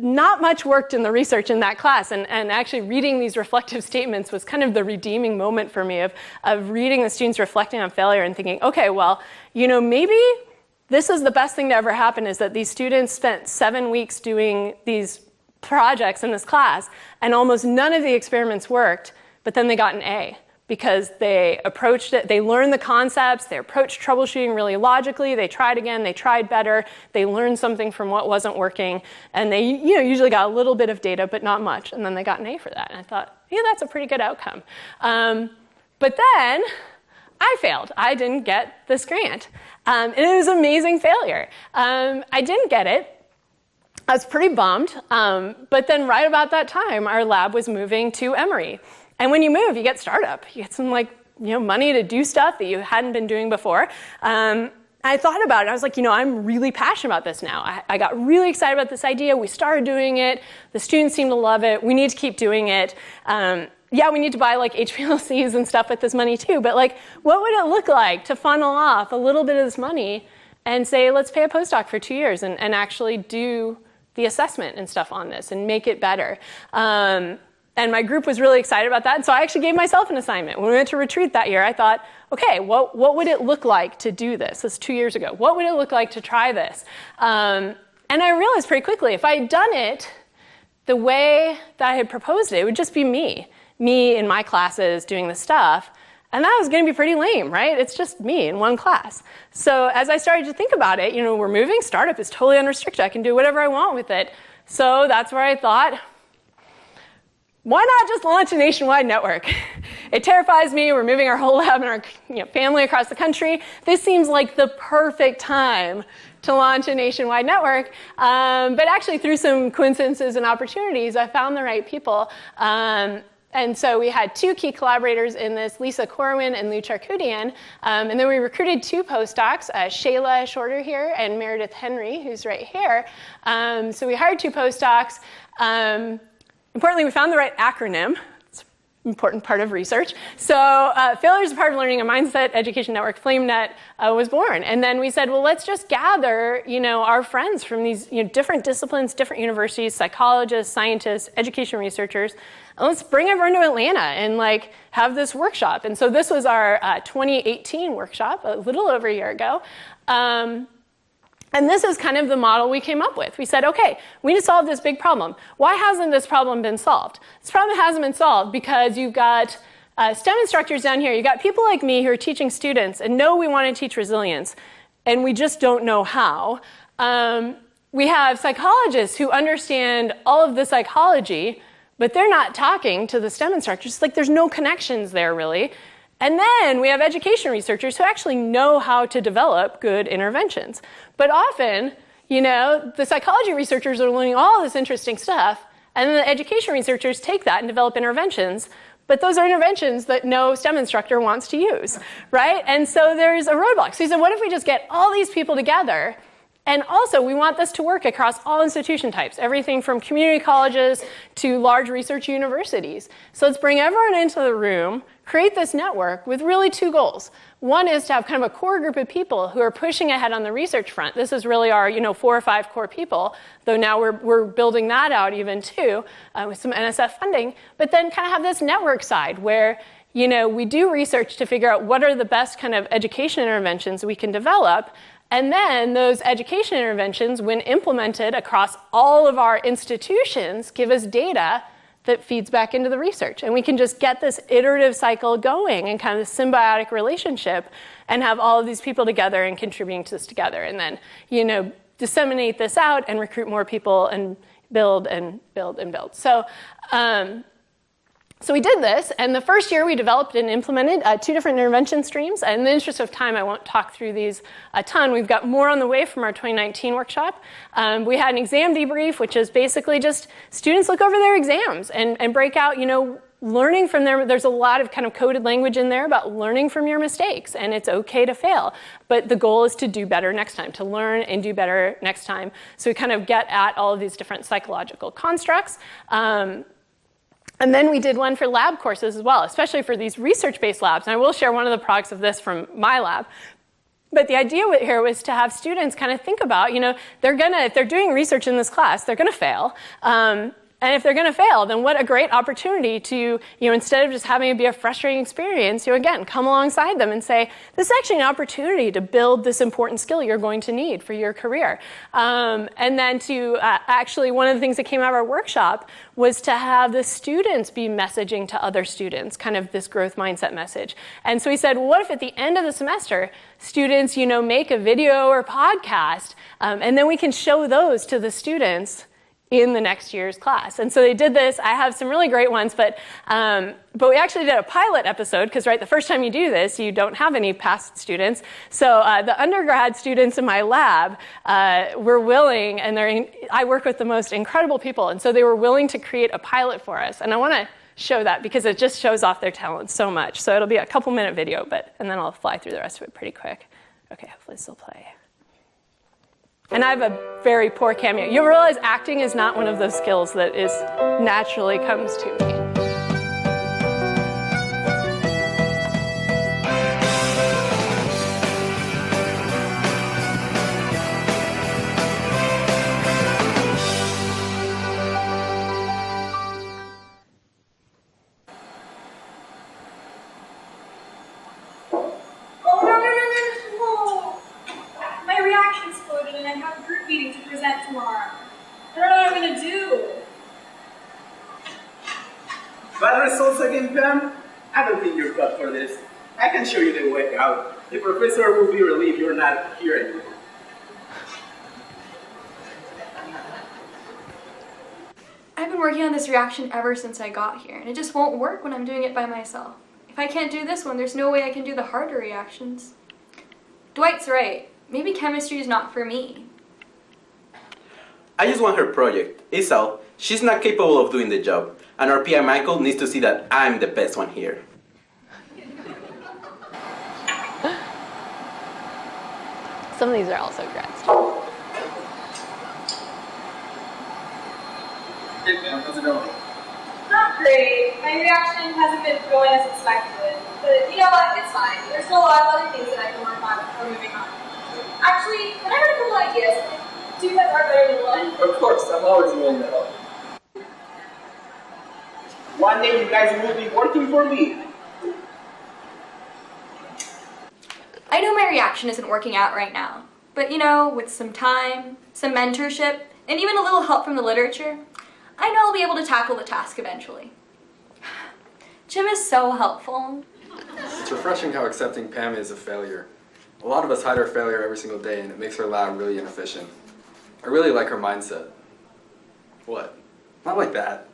not much worked in the research in that class, and actually reading these reflective statements was kind of the redeeming moment for me of reading the students reflecting on failure and thinking, okay, well, maybe this is the best thing to ever happen, is that these students spent 7 weeks doing these projects in this class, and almost none of the experiments worked, but then they got an A. Because they approached it, they learned the concepts, they approached troubleshooting really logically, they tried again, they tried better, they learned something from what wasn't working, and they usually got a little bit of data, but not much, and then they got an A for that. And I thought, yeah, that's a pretty good outcome. But then I failed. I didn't get this grant. And it was an amazing failure. I didn't get it. I was pretty bummed. But then right about that time, our lab was moving to Emory. And when you move, you get startup. You get some money to do stuff that you hadn't been doing before. I thought about it. I was like, I'm really passionate about this now. I got really excited about this idea. We started doing it. The students seem to love it. We need to keep doing it. Yeah, we need to buy HPLCs and stuff with this money too. But what would it look like to funnel off a little bit of this money and say, let's pay a postdoc for 2 years and actually do the assessment and stuff on this and make it better. And my group was really excited about that. And so I actually gave myself an assignment. When we went to retreat that year, I thought, okay, what would it look like to do this? This was 2 years ago. What would it look like to try this? And I realized pretty quickly, if I had done it the way that I had proposed it, it would just be me in my classes doing the stuff. And that was going to be pretty lame, right? It's just me in one class. So as I started to think about it, we're moving. Startup is totally unrestricted. I can do whatever I want with it. So that's where I thought, why not just launch a nationwide network? It terrifies me. We're moving our whole lab and our family across the country. This seems like the perfect time to launch a nationwide network. But actually, through some coincidences and opportunities, I found the right people. And so we had 2 key collaborators in this, Lisa Corwin and Lou Charkoudian. And then we recruited 2 postdocs, Shayla Shorter here and Meredith Henry, who's right here. So we hired 2 postdocs. Importantly, we found the right acronym. It's an important part of research. So Failure is a Part of Learning, a Mindset Education Network, FlameNet, was born. And then we said, well, let's just gather our friends from these different disciplines, different universities, psychologists, scientists, education researchers, and let's bring everyone to Atlanta and have this workshop. And so this was our 2018 workshop, a little over a year ago. And this is kind of the model we came up with. We said, okay, we need to solve this big problem. Why hasn't this problem been solved? This problem hasn't been solved because you've got STEM instructors down here. You've got people like me who are teaching students and know we want to teach resilience, and we just don't know how. We have psychologists who understand all of the psychology, but they're not talking to the STEM instructors. There's no connections there, really. And then we have education researchers who actually know how to develop good interventions. But often, the psychology researchers are learning all this interesting stuff, and then the education researchers take that and develop interventions. But those are interventions that no STEM instructor wants to use, right? And so there's a roadblock. So he said, what if we just get all these people together? And also, we want this to work across all institution types, everything from community colleges to large research universities. So let's bring everyone into the room, create this network with really 2 goals. One is to have kind of a core group of people who are pushing ahead on the research front. This is really our 4 or 5 core people, though now we're building that out even too with some NSF funding. But then kind of have this network side where we do research to figure out what are the best kind of education interventions we can develop. And then those education interventions, when implemented across all of our institutions, give us data that feeds back into the research. And we can just get this iterative cycle going and kind of this symbiotic relationship and have all of these people together and contributing to this together. And then, disseminate this out and recruit more people and build and build and build. So we did this, and the first year we developed and implemented 2 different intervention streams. And in the interest of time, I won't talk through these a ton. We've got more on the way from our 2019 workshop. We had an exam debrief, which is basically just students look over their exams and break out, learning from them. There's a lot of kind of coded language in there about learning from your mistakes, and it's okay to fail. But the goal is to do better next time, to learn and do better next time. So we kind of get at all of these different psychological constructs. And then we did one for lab courses as well, especially for these research-based labs. And I will share one of the products of this from my lab. But the idea here was to have students kind of think about, if they're doing research in this class, they're going to fail. And if they're going to fail, then what a great opportunity to, instead of just having it be a frustrating experience, again, come alongside them and say, this is actually an opportunity to build this important skill you're going to need for your career. And then to actually, one of the things that came out of our workshop was to have the students be messaging to other students, kind of this growth mindset message. And so we said, well, what if at the end of the semester, students, make a video or podcast, and then we can show those to the students in the next year's class. And so they did this. I have some really great ones, but we actually did a pilot episode because, right, the first time you do this, you don't have any past students. So the undergrad students in my lab were willing, and I work with the most incredible people, and so they were willing to create a pilot for us. And I want to show that because it just shows off their talent so much. So it'll be a couple-minute video, and then I'll fly through the rest of it pretty quick. Okay, hopefully this will play. And I have a very poor cameo. You'll realize acting is not one of those skills that naturally comes to me. Tomorrow. I don't know what I'm going to do. Bad results again, Pam? I don't think you're cut for this. I can show you the way out. The professor will be relieved you're not here anymore. I've been working on this reaction ever since I got here, and it just won't work when I'm doing it by myself. If I can't do this one, there's no way I can do the harder reactions. Dwight's right. Maybe chemistry is not for me. I just want her project. It's all. She's not capable of doing the job. And our PI Michael needs to see that I'm the best one here. Some of these are also grad Hey, man, how's it going? Not great. My reaction hasn't been going as expected. But you know what? It's fine. There's still a lot of other things that I can work on before moving on. Actually, can I have a couple ideas? Two that are better than one. Of course, I'm always willing to help. One day you guys will be working for me. I know my reaction isn't working out right now. But with some time, some mentorship, and even a little help from the literature, I know I'll be able to tackle the task eventually. Jim is so helpful. It's refreshing how accepting Pam is of failure. A lot of us hide our failure every single day, and it makes our lab really inefficient. I really like her mindset. What? Not like that.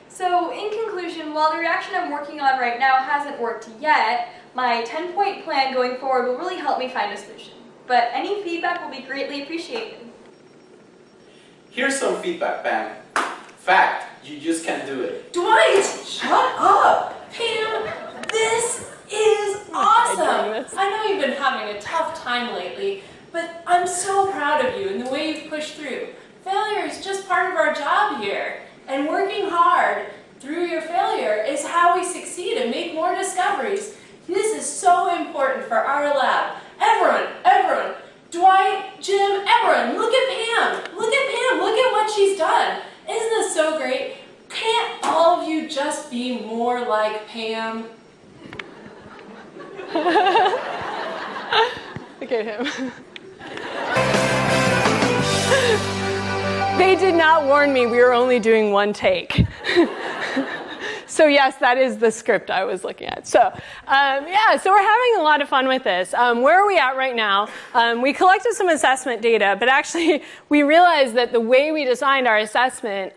So, in conclusion, while the reaction I'm working on right now hasn't worked yet, my 10-point plan going forward will really help me find a solution. But any feedback will be greatly appreciated. Here's some feedback, Pam. Fact, you just can't do it. Dwight, shut up! Pam, this is awesome! I know you've been having a tough time lately, but I'm so proud of you and the way you've pushed through. Failure is just part of our job here, and working hard through your failure is how we succeed and make more discoveries. This is so important for our lab. Everyone, Dwight, Jim, everyone, look at Pam! Look at what she's done! Isn't this so great? Can't all of you just be more like Pam? Look at him. They did not warn me we were only doing one take. So yes, that is the script I was looking at. So so we're having a lot of fun with this. Where are we at right now? We collected some assessment data, but actually we realized that the way we designed our assessment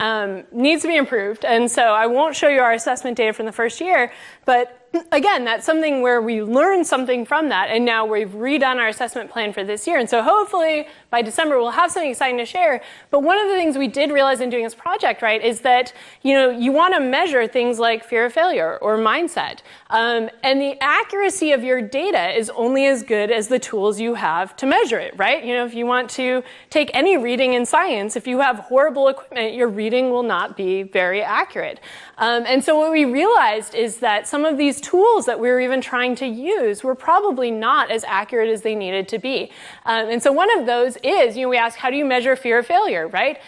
needs to be improved. And so I won't show you our assessment data from the first year, but again, that's something where we learned something from that, and now we've redone our assessment plan for this year. And so hopefully by December we'll have something exciting to share. But one of the things we did realize in doing this project, right, is that you want to measure things like fear of failure or mindset. And the accuracy of your data is only as good as the tools you have to measure it, right? If you want to take any reading in science, if you have horrible equipment, your reading will not be very accurate. And so what we realized is that some of these tools that we were even trying to use were probably not as accurate as they needed to be. And so one of those is, we asked, how do you measure fear of failure, right?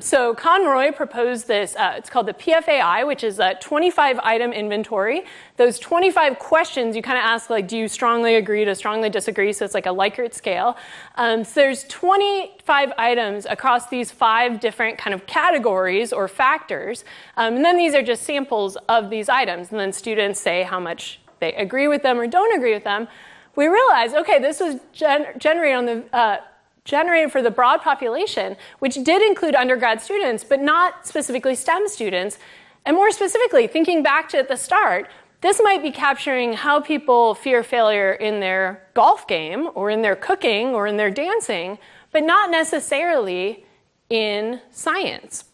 So Conroy proposed this, it's called the PFAI, which is a 25-item inventory. Those 25 questions, you kind of ask, like, do you strongly agree to strongly disagree? So it's like a Likert scale. So there's 25 items across these 5 different kind of categories or factors. And then these are just samples of these items. And then students say how much they agree with them or don't agree with them. We realized, okay, this was generated for the broad population, which did include undergrad students, but not specifically STEM students. And more specifically, thinking back to at the start, this might be capturing how people fear failure in their golf game or in their cooking or in their dancing, but not necessarily in science.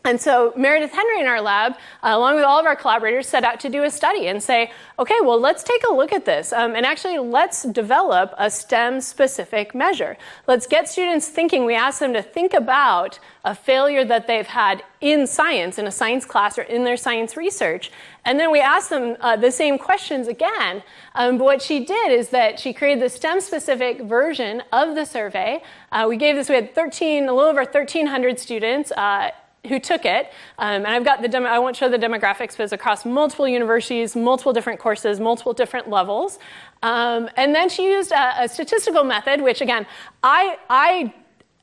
And so Meredith Henry in our lab, along with all of our collaborators, set out to do a study and say, okay, well, let's take a look at this. And actually, let's develop a STEM-specific measure. Let's get students thinking. We asked them to think about a failure that they've had in science, in a science class or in their science research. And then we asked them the same questions again. But what she did is that she created the STEM-specific version of the survey. We had a little over 1,300 students who took it, and I've got I won't show the demographics, but it's across multiple universities, multiple different courses, multiple different levels. And then she used a statistical method, which again, I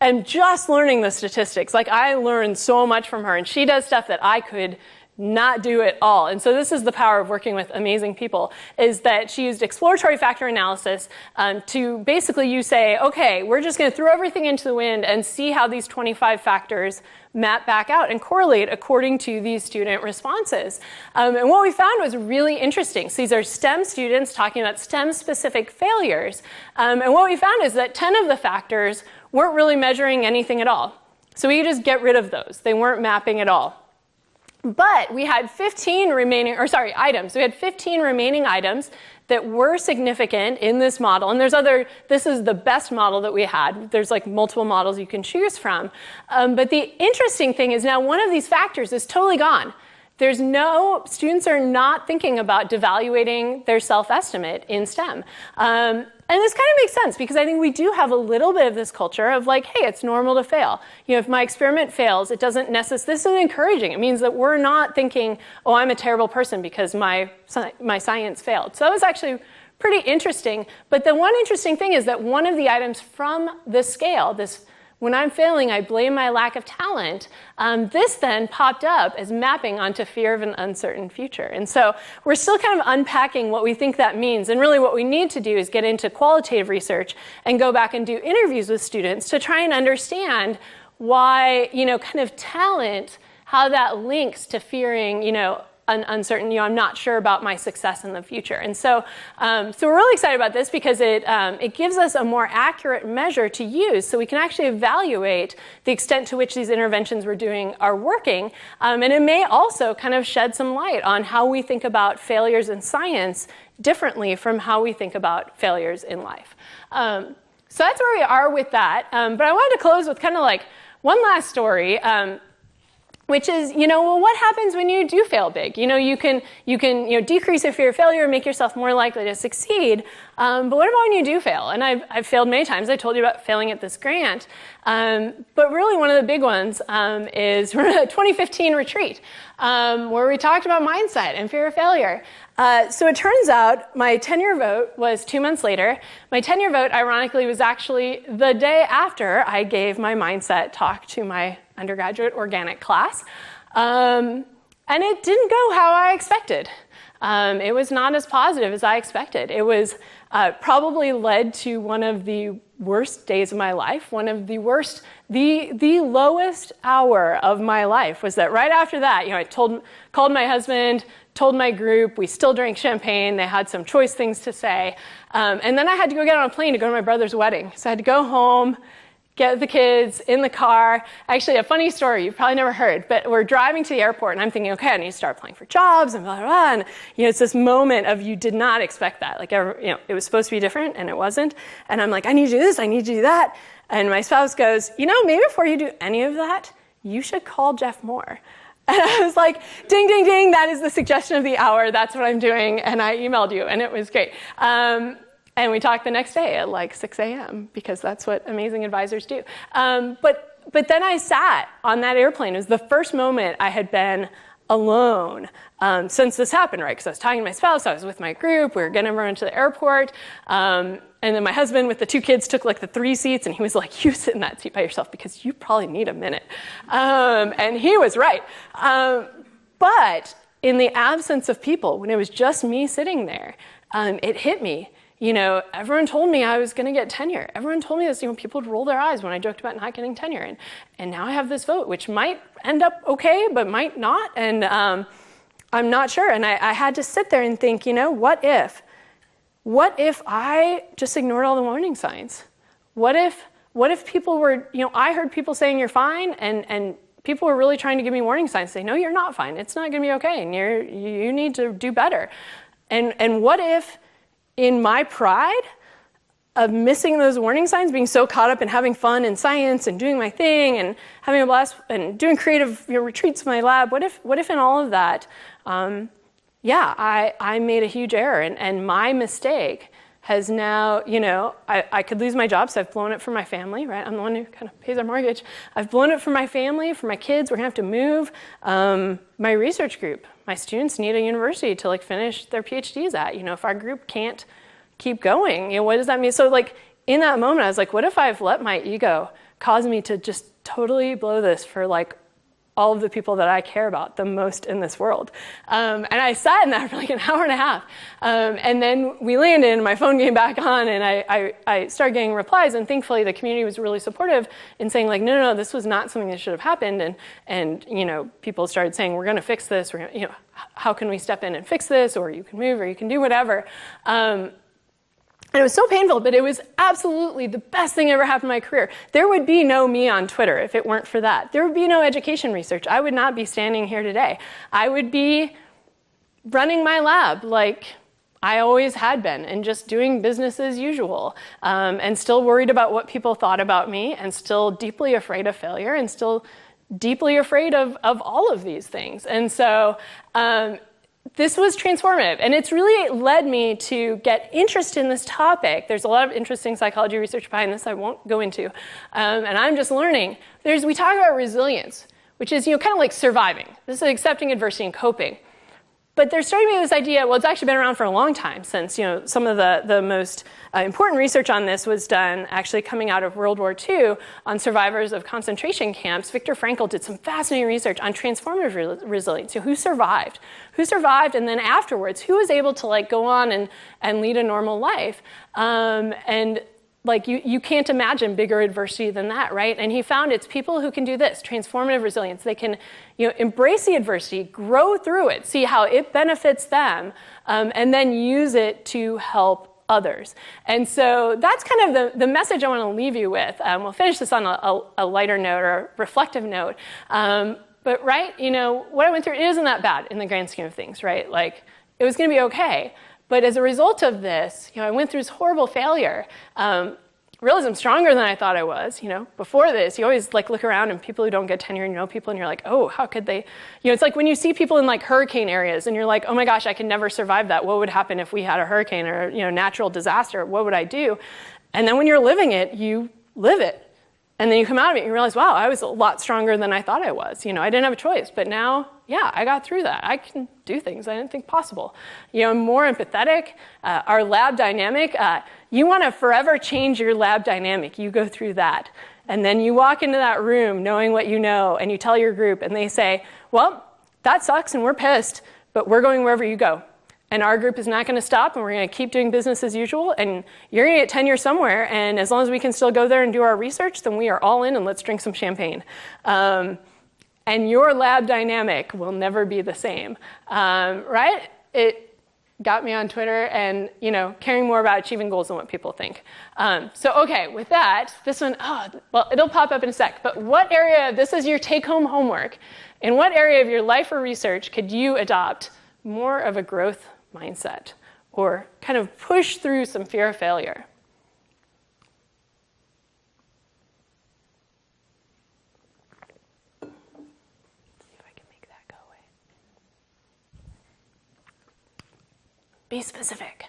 am just learning the statistics. Like, I learned so much from her, and she does stuff that I could not do at all. And so this is the power of working with amazing people, is that she used exploratory factor analysis to basically you say, okay, we're just going to throw everything into the wind and see how these 25 factors map back out and correlate according to these student responses. And what we found was really interesting. So these are STEM students talking about STEM-specific failures. And what we found is that 10 of the factors weren't really measuring anything at all. So we could just get rid of those. They weren't mapping at all. But we had 15 remaining, items. We had 15 remaining items that were significant in this model. And this is the best model that we had. There's like multiple models you can choose from. But the interesting thing is now one of these factors is totally gone. Students are not thinking about devaluating their self-estimate in STEM. And this kind of makes sense because I think we do have a little bit of this culture of like, hey, it's normal to fail. If my experiment fails, it doesn't necessarily, this is encouraging. It means that we're not thinking, oh, I'm a terrible person because my science failed. So that was actually pretty interesting. But the one interesting thing is that one of the items from this scale, when I'm failing, I blame my lack of talent. This then popped up as mapping onto fear of an uncertain future. And so we're still kind of unpacking what we think that means. And really what we need to do is get into qualitative research and go back and do interviews with students to try and understand why, kind of talent, how that links to fearing, uncertain, I'm not sure about my success in the future. And so we're really excited about this because it gives us a more accurate measure to use so we can actually evaluate the extent to which these interventions we're doing are working. And it may also kind of shed some light on how we think about failures in science differently from how we think about failures in life. So that's where we are with that. But I wanted to close with kind of like one last story. Which is, what happens when you do fail big? You can decrease your fear of failure, make yourself more likely to succeed. But what about when you do fail? And I've failed many times. I told you about failing at this grant. But really one of the big ones is we're at a 2015 retreat where we talked about mindset and fear of failure. So it turns out my tenure vote was 2 months later. My tenure vote, ironically, was actually the day after I gave my mindset talk to my undergraduate organic class. And it didn't go how I expected. It was not as positive as I expected. It was probably led to one of the worst days of my life. One of the worst, the lowest hour of my life was that right after that, I called my husband, told my group, we still drank champagne, they had some choice things to say, and then I had to go get on a plane to go to my brother's wedding. So I had to go home, get the kids in the car. Actually, a funny story you've probably never heard, but we're driving to the airport and I'm thinking, okay, I need to start applying for jobs and blah, blah, blah. And it's this moment of you did not expect that. Like, it was supposed to be different and it wasn't. And I'm like, I need to do this, I need to do that. And my spouse goes, maybe before you do any of that, you should call Jeff Moore. And I was like, ding, ding, ding, that is the suggestion of the hour. That's what I'm doing. And I emailed you and it was great. And we talked the next day at like 6 a.m. because that's what amazing advisors do. But then I sat on that airplane. It was the first moment I had been alone since this happened, right? Because I was talking to my spouse, I was with my group, we were getting everyone to the airport. And then my husband with the 2 kids took like the 3 seats and he was like, you sit in that seat by yourself because you probably need a minute. And he was right. But in the absence of people, when it was just me sitting there, it hit me. Everyone told me I was going to get tenure. Everyone told me this. People would roll their eyes when I joked about not getting tenure. And now I have this vote, which might end up okay, but might not. And I'm not sure. And I had to sit there and think, what if I just ignored all the warning signs? What if people were, I heard people saying you're fine, and people were really trying to give me warning signs, say, no, you're not fine. It's not going to be okay, and you need to do better. And what if, in my pride of missing those warning signs, being so caught up in having fun in science and doing my thing and having a blast and doing creative retreats in my lab, what if in all of that, I made a huge error, and my mistake has now, I could lose my job, so I've blown it for my family, right? I'm the one who kind of pays our mortgage. I've blown it for my family, for my kids. We're gonna have to move. My research group, my students need a university to finish their PhDs at. If our group can't keep going, what does that mean? So in that moment, I was like, what if I've let my ego cause me to just totally blow this for all of the people that I care about the most in this world. And I sat in that for an hour and a half. And then we landed and my phone came back on and I started getting replies, and thankfully the community was really supportive in saying no, this was not something that should have happened. And people started saying, we're gonna fix this, we're gonna, how can we step in and fix this, or you can move, or you can do whatever. And it was so painful, but it was absolutely the best thing that ever happened in my career. There would be no me on Twitter if it weren't for that. There would be no education research. I would not be standing here today. I would be running my lab like I always had been and just doing business as usual, and still worried about what people thought about me, and still deeply afraid of failure, and still deeply afraid of all of these things. And so this was transformative, and it's really led me to get interested in this topic. There's a lot of interesting psychology research behind this I won't go into, and I'm just learning. We talk about resilience, which is kind of like surviving. This is accepting adversity and coping. But there's starting to be this idea, well, it's actually been around for a long time, since some of the most important research on this was done actually coming out of World War II on survivors of concentration camps. Viktor Frankl did some fascinating research on transformative resilience. Who survived? Who survived, and then afterwards, who was able to go on and lead a normal life? You can't imagine bigger adversity than that, right? And he found it's people who can do this, transformative resilience. They can, embrace the adversity, grow through it, see how it benefits them, and then use it to help others. And so that's kind of the message I want to leave you with. We'll finish this on a lighter note or a reflective note. But right, what I went through, it isn't that bad in the grand scheme of things, right? It was going to be okay. But as a result of this, I went through this horrible failure. Realized I'm stronger than I thought I was. Before this, you always look around and people who don't get tenure, and people, and you're like, oh, how could they? It's like when you see people in hurricane areas, and you're like, oh my gosh, I could never survive that. What would happen if we had a hurricane or natural disaster? What would I do? And then when you're living it, you live it. And then you come out of it and you realize, wow, I was a lot stronger than I thought I was. I didn't have a choice, but now, yeah, I got through that. I can do things I didn't think possible. I'm more empathetic. Our lab dynamic, you want to forever change your lab dynamic. You go through that. And then you walk into that room knowing what you know, and you tell your group, and they say, well, that sucks and we're pissed, but we're going wherever you go. And our group is not going to stop, and we're going to keep doing business as usual, and you're going to get tenure somewhere, and as long as we can still go there and do our research, then we are all in, and let's drink some champagne. And your lab dynamic will never be the same, right? It got me on Twitter and, caring more about achieving goals than what people think. So, okay, with that, this one, well, it'll pop up in a sec, but what area, this is your take-home homework, in what area of your life or research could you adopt more of a growth mindset or kind of push through some fear of failure? Let's see if I can make that go away. Be specific.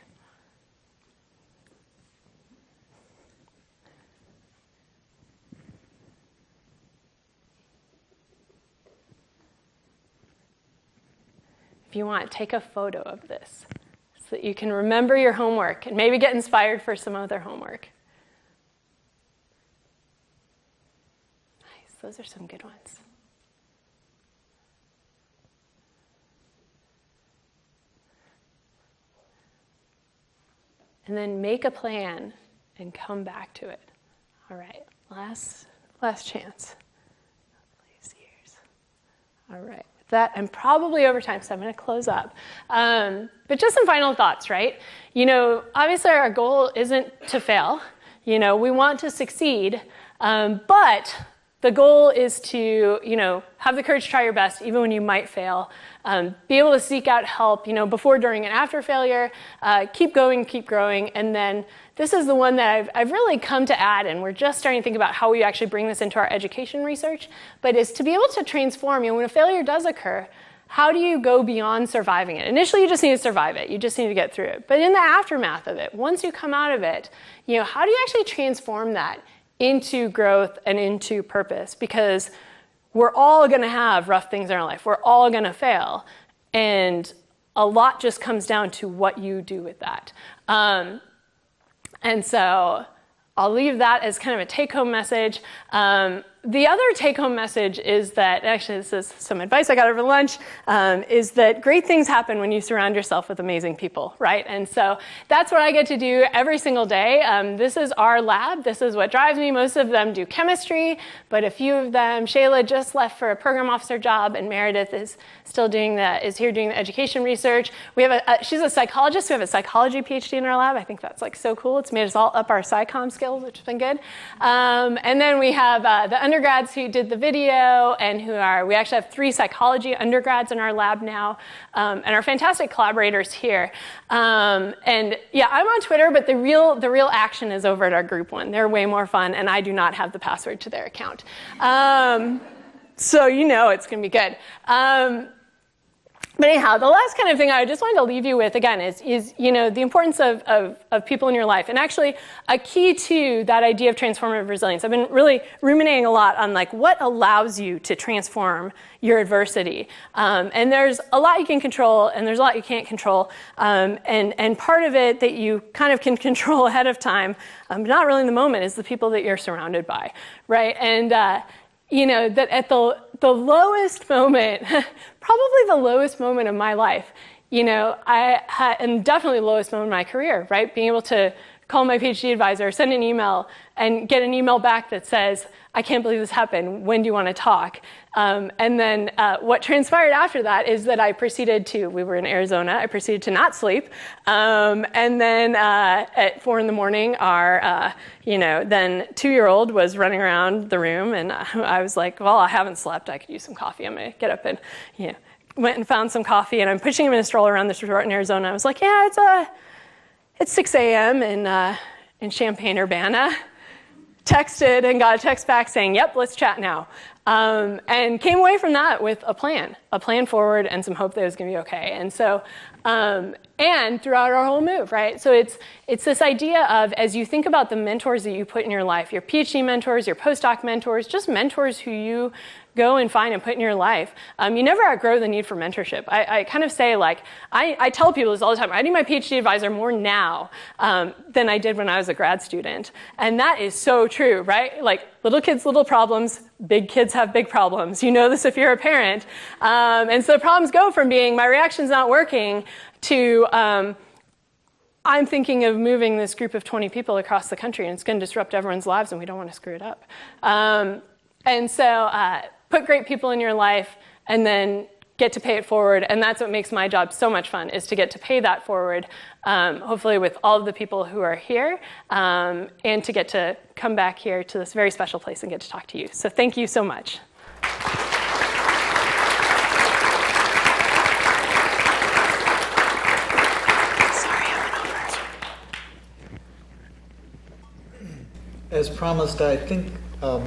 If you want, take a photo of this so that you can remember your homework and maybe get inspired for some other homework. Nice, those are some good ones. And then make a plan and come back to it. All right, last chance. Please, ears. All right. That I'm probably over time, so I'm going to close up. But just some final thoughts, right? Obviously our goal isn't to fail. We want to succeed, but the goal is to, have the courage to try your best, even when you might fail. Be able to seek out help, before, during, and after failure. Keep going, keep growing, and then this is the one that I've really come to add, and we're just starting to think about how we actually bring this into our education research, but is to be able to transform, when a failure does occur, how do you go beyond surviving it? Initially, you just need to survive it. You just need to get through it. But in the aftermath of it, once you come out of it, how do you actually transform that into growth and into purpose? Because we're all going to have rough things in our life. We're all going to fail. And a lot just comes down to what you do with that. And so I'll leave that as kind of a take-home message. The other take-home message is that, actually this is some advice I got over lunch, is that great things happen when you surround yourself with amazing people, right? And so that's what I get to do every single day. This is our lab. This is what drives me. Most of them do chemistry, but a few of them, Shayla just left for a program officer job, and Meredith is here doing the education research. We have she's a psychologist. We have a psychology PhD in our lab. I think that's so cool. It's made us all up our psychom skills, which has been good. And then we have the undergrads who did the video and we actually have 3 psychology undergrads in our lab now, and are fantastic collaborators here. And yeah, I'm on Twitter, but the real action is over at our group one. They're way more fun, and I do not have the password to their account. So it's going to be good. But anyhow, the last kind of thing I just wanted to leave you with, again, is the importance of people in your life. And actually, a key to that idea of transformative resilience. I've been really ruminating a lot on what allows you to transform your adversity. And there's a lot you can control, and there's a lot you can't control. And part of it that you kind of can control ahead of time, but not really in the moment, is the people that you're surrounded by, right? And that at the lowest moment, probably the lowest moment of my life, I had, and definitely the lowest moment of my career, right? Being able to call my PhD advisor, send an email, and get an email back that says, I can't believe this happened. When do you want to talk? And then what transpired after that is that we were in Arizona, I proceeded to not sleep. And then at 4 a.m, our, then 2-year-old was running around the room, and I was like, well, I haven't slept. I could use some coffee. I'm going to get up and, went and found some coffee, and I'm pushing him in a stroller around this resort in Arizona. I was like, yeah, it's 6 a.m. in Champaign, Urbana. Texted and got a text back saying, yep, let's chat now. And came away from that with a plan forward and some hope that it was going to be okay. And so, and throughout our whole move, right? So it's this idea of, as you think about the mentors that you put in your life, your PhD mentors, your postdoc mentors, just mentors who you go and find and put in your life, you never outgrow the need for mentorship. I kind of say, I tell people this all the time, I need my PhD advisor more now than I did when I was a grad student. And that is so true, right? Little kids, little problems, big kids have big problems. You know this if you're a parent. And so the problems go from being my reaction's not working to I'm thinking of moving this group of 20 people across the country and it's going to disrupt everyone's lives and we don't want to screw it up. And so put great people in your life and then get to pay it forward. And that's what makes my job so much fun, is to get to pay that forward, hopefully with all of the people who are here, and to get to come back here to this very special place and get to talk to you. So thank you so much. As promised, I think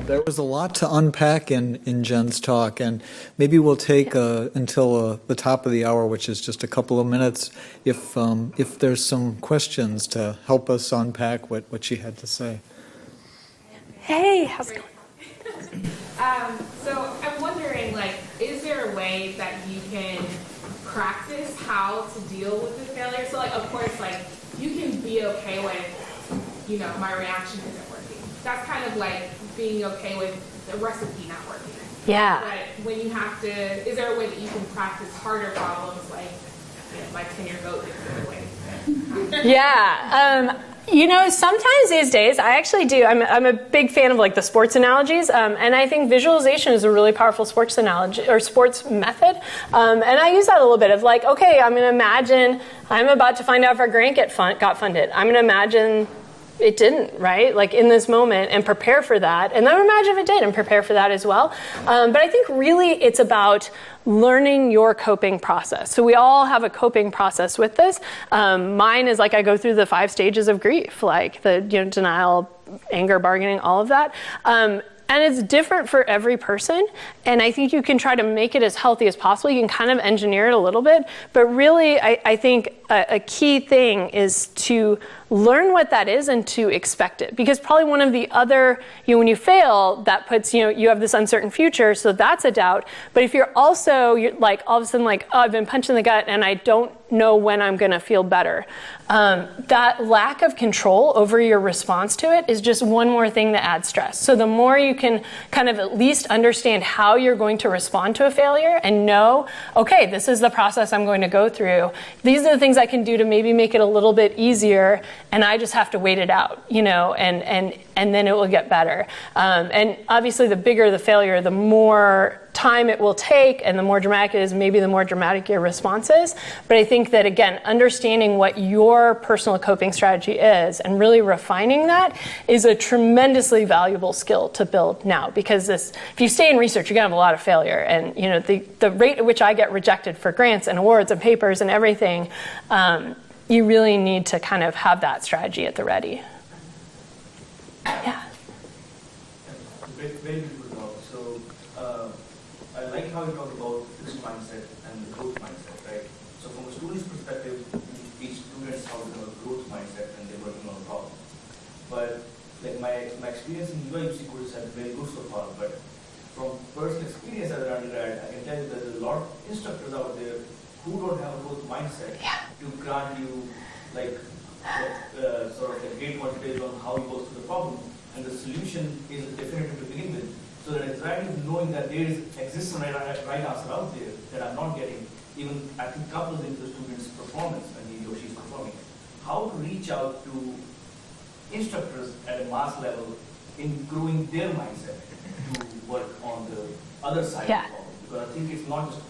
there was a lot to unpack in Jen's talk, and maybe we'll take until the top of the hour, which is just a couple of minutes, if there's some questions to help us unpack what she had to say. Hey, how's it going? So I'm wondering, is there a way that you can practice how to deal with the failure? So, of course, you can be okay with, my reaction isn't working. That's kind of like being okay with the recipe not working. Yeah. But when you have to, is there a way that you can practice harder problems, can your vote the other way? Yeah. Sometimes these days, I actually do. I'm a big fan of the sports analogies, and I think visualization is a really powerful sports analogy or sports method. And I use that a little bit of okay, I'm going to imagine I'm about to find out if our grant got funded. I'm going to imagine it didn't, right? In this moment, and prepare for that. And then imagine if it did and prepare for that as well. But I think really it's about learning your coping process. So we all have a coping process with this. Mine is I go through the 5 stages of grief, the denial, anger, bargaining, all of that. And it's different for every person. And I think you can try to make it as healthy as possible. You can kind of engineer it a little bit. But really, I think a key thing is to learn what that is and to expect it. Because probably one of the other, when you fail, that puts, you have this uncertain future. So that's a doubt. But if you're also, all of a sudden oh, I've been punched in the gut and I don't know when I'm going to feel better. That lack of control over your response to it is just one more thing that adds stress. So the more you can kind of at least understand how you're going to respond to a failure and know, okay, this is the process I'm going to go through. These are the things I can do to maybe make it a little bit easier, and I just have to wait it out, and then it will get better. And obviously the bigger the failure, the more time it will take, and the more dramatic it is, maybe the more dramatic your response is. But I think that, again, understanding what your personal coping strategy is and really refining that is a tremendously valuable skill to build now. Because if you stay in research, you're going to have a lot of failure. And the rate at which I get rejected for grants and awards and papers and everything, you really need to kind of have that strategy at the ready. Yeah. Very good talk. So I like how you talk about fixed mindset and the growth mindset, right? So from a student's perspective, each student has a growth mindset and they're working on a problem. But my experience in UIUC courses has been very good so far. But from personal experience as an undergrad, I can tell you that there's a lot of instructors out there who don't have a growth mindset to grant you sort of great motivation on how you go through the problem. And the solution is definitive to begin with. So that anxiety of knowing that there exists a right answer out there that I'm not getting, even I think couples into the student's performance when he or she's performing. How to reach out to instructors at a mass level in growing their mindset to work on the other side of the problem. Because I think it's not just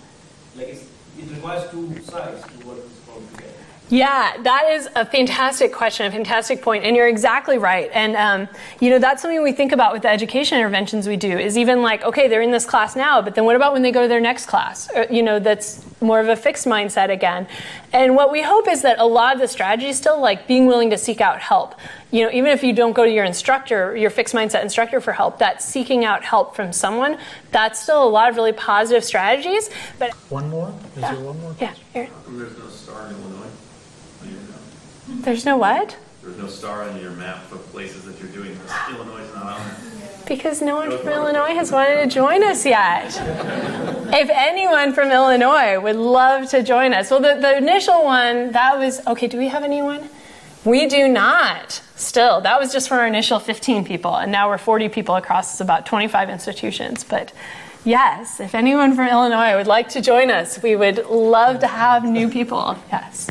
it requires two sides to work this problem together. Yeah, that is a fantastic question, a fantastic point, and you're exactly right. And that's something we think about with the education interventions we do. Is even okay, they're in this class now, but then what about when they go to their next class? That's more of a fixed mindset again. And what we hope is that a lot of the strategies still being willing to seek out help. Even if you don't go to your instructor, your fixed mindset instructor for help, that seeking out help from someone, that's still a lot of really positive strategies. But One more? Is there one more? Yeah, here. There's no star in Illinois on your map. There's no what? There's no star on your map of places that you're doing this. Illinois is not on there. Because no one from Illinois has wanted to join us yet. If anyone from Illinois would love to join us. Well, the initial one, that was, okay, do we have anyone? We do not. Still, that was just for our initial 15 people, and now we're 40 people across about 25 institutions. But yes, if anyone from Illinois would like to join us, we would love to have new people. Yes.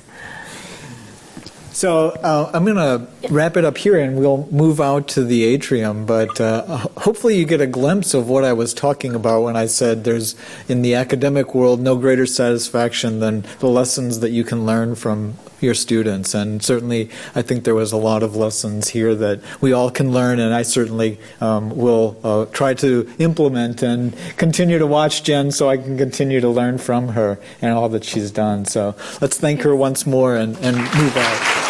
So I'm going to wrap it up here and we'll move out to the atrium, but hopefully you get a glimpse of what I was talking about when I said there's, in the academic world, no greater satisfaction than the lessons that you can learn from your students. And certainly I think there was a lot of lessons here that we all can learn, and I certainly will try to implement and continue to watch Jen so I can continue to learn from her and all that she's done. So let's thank her once more and move out.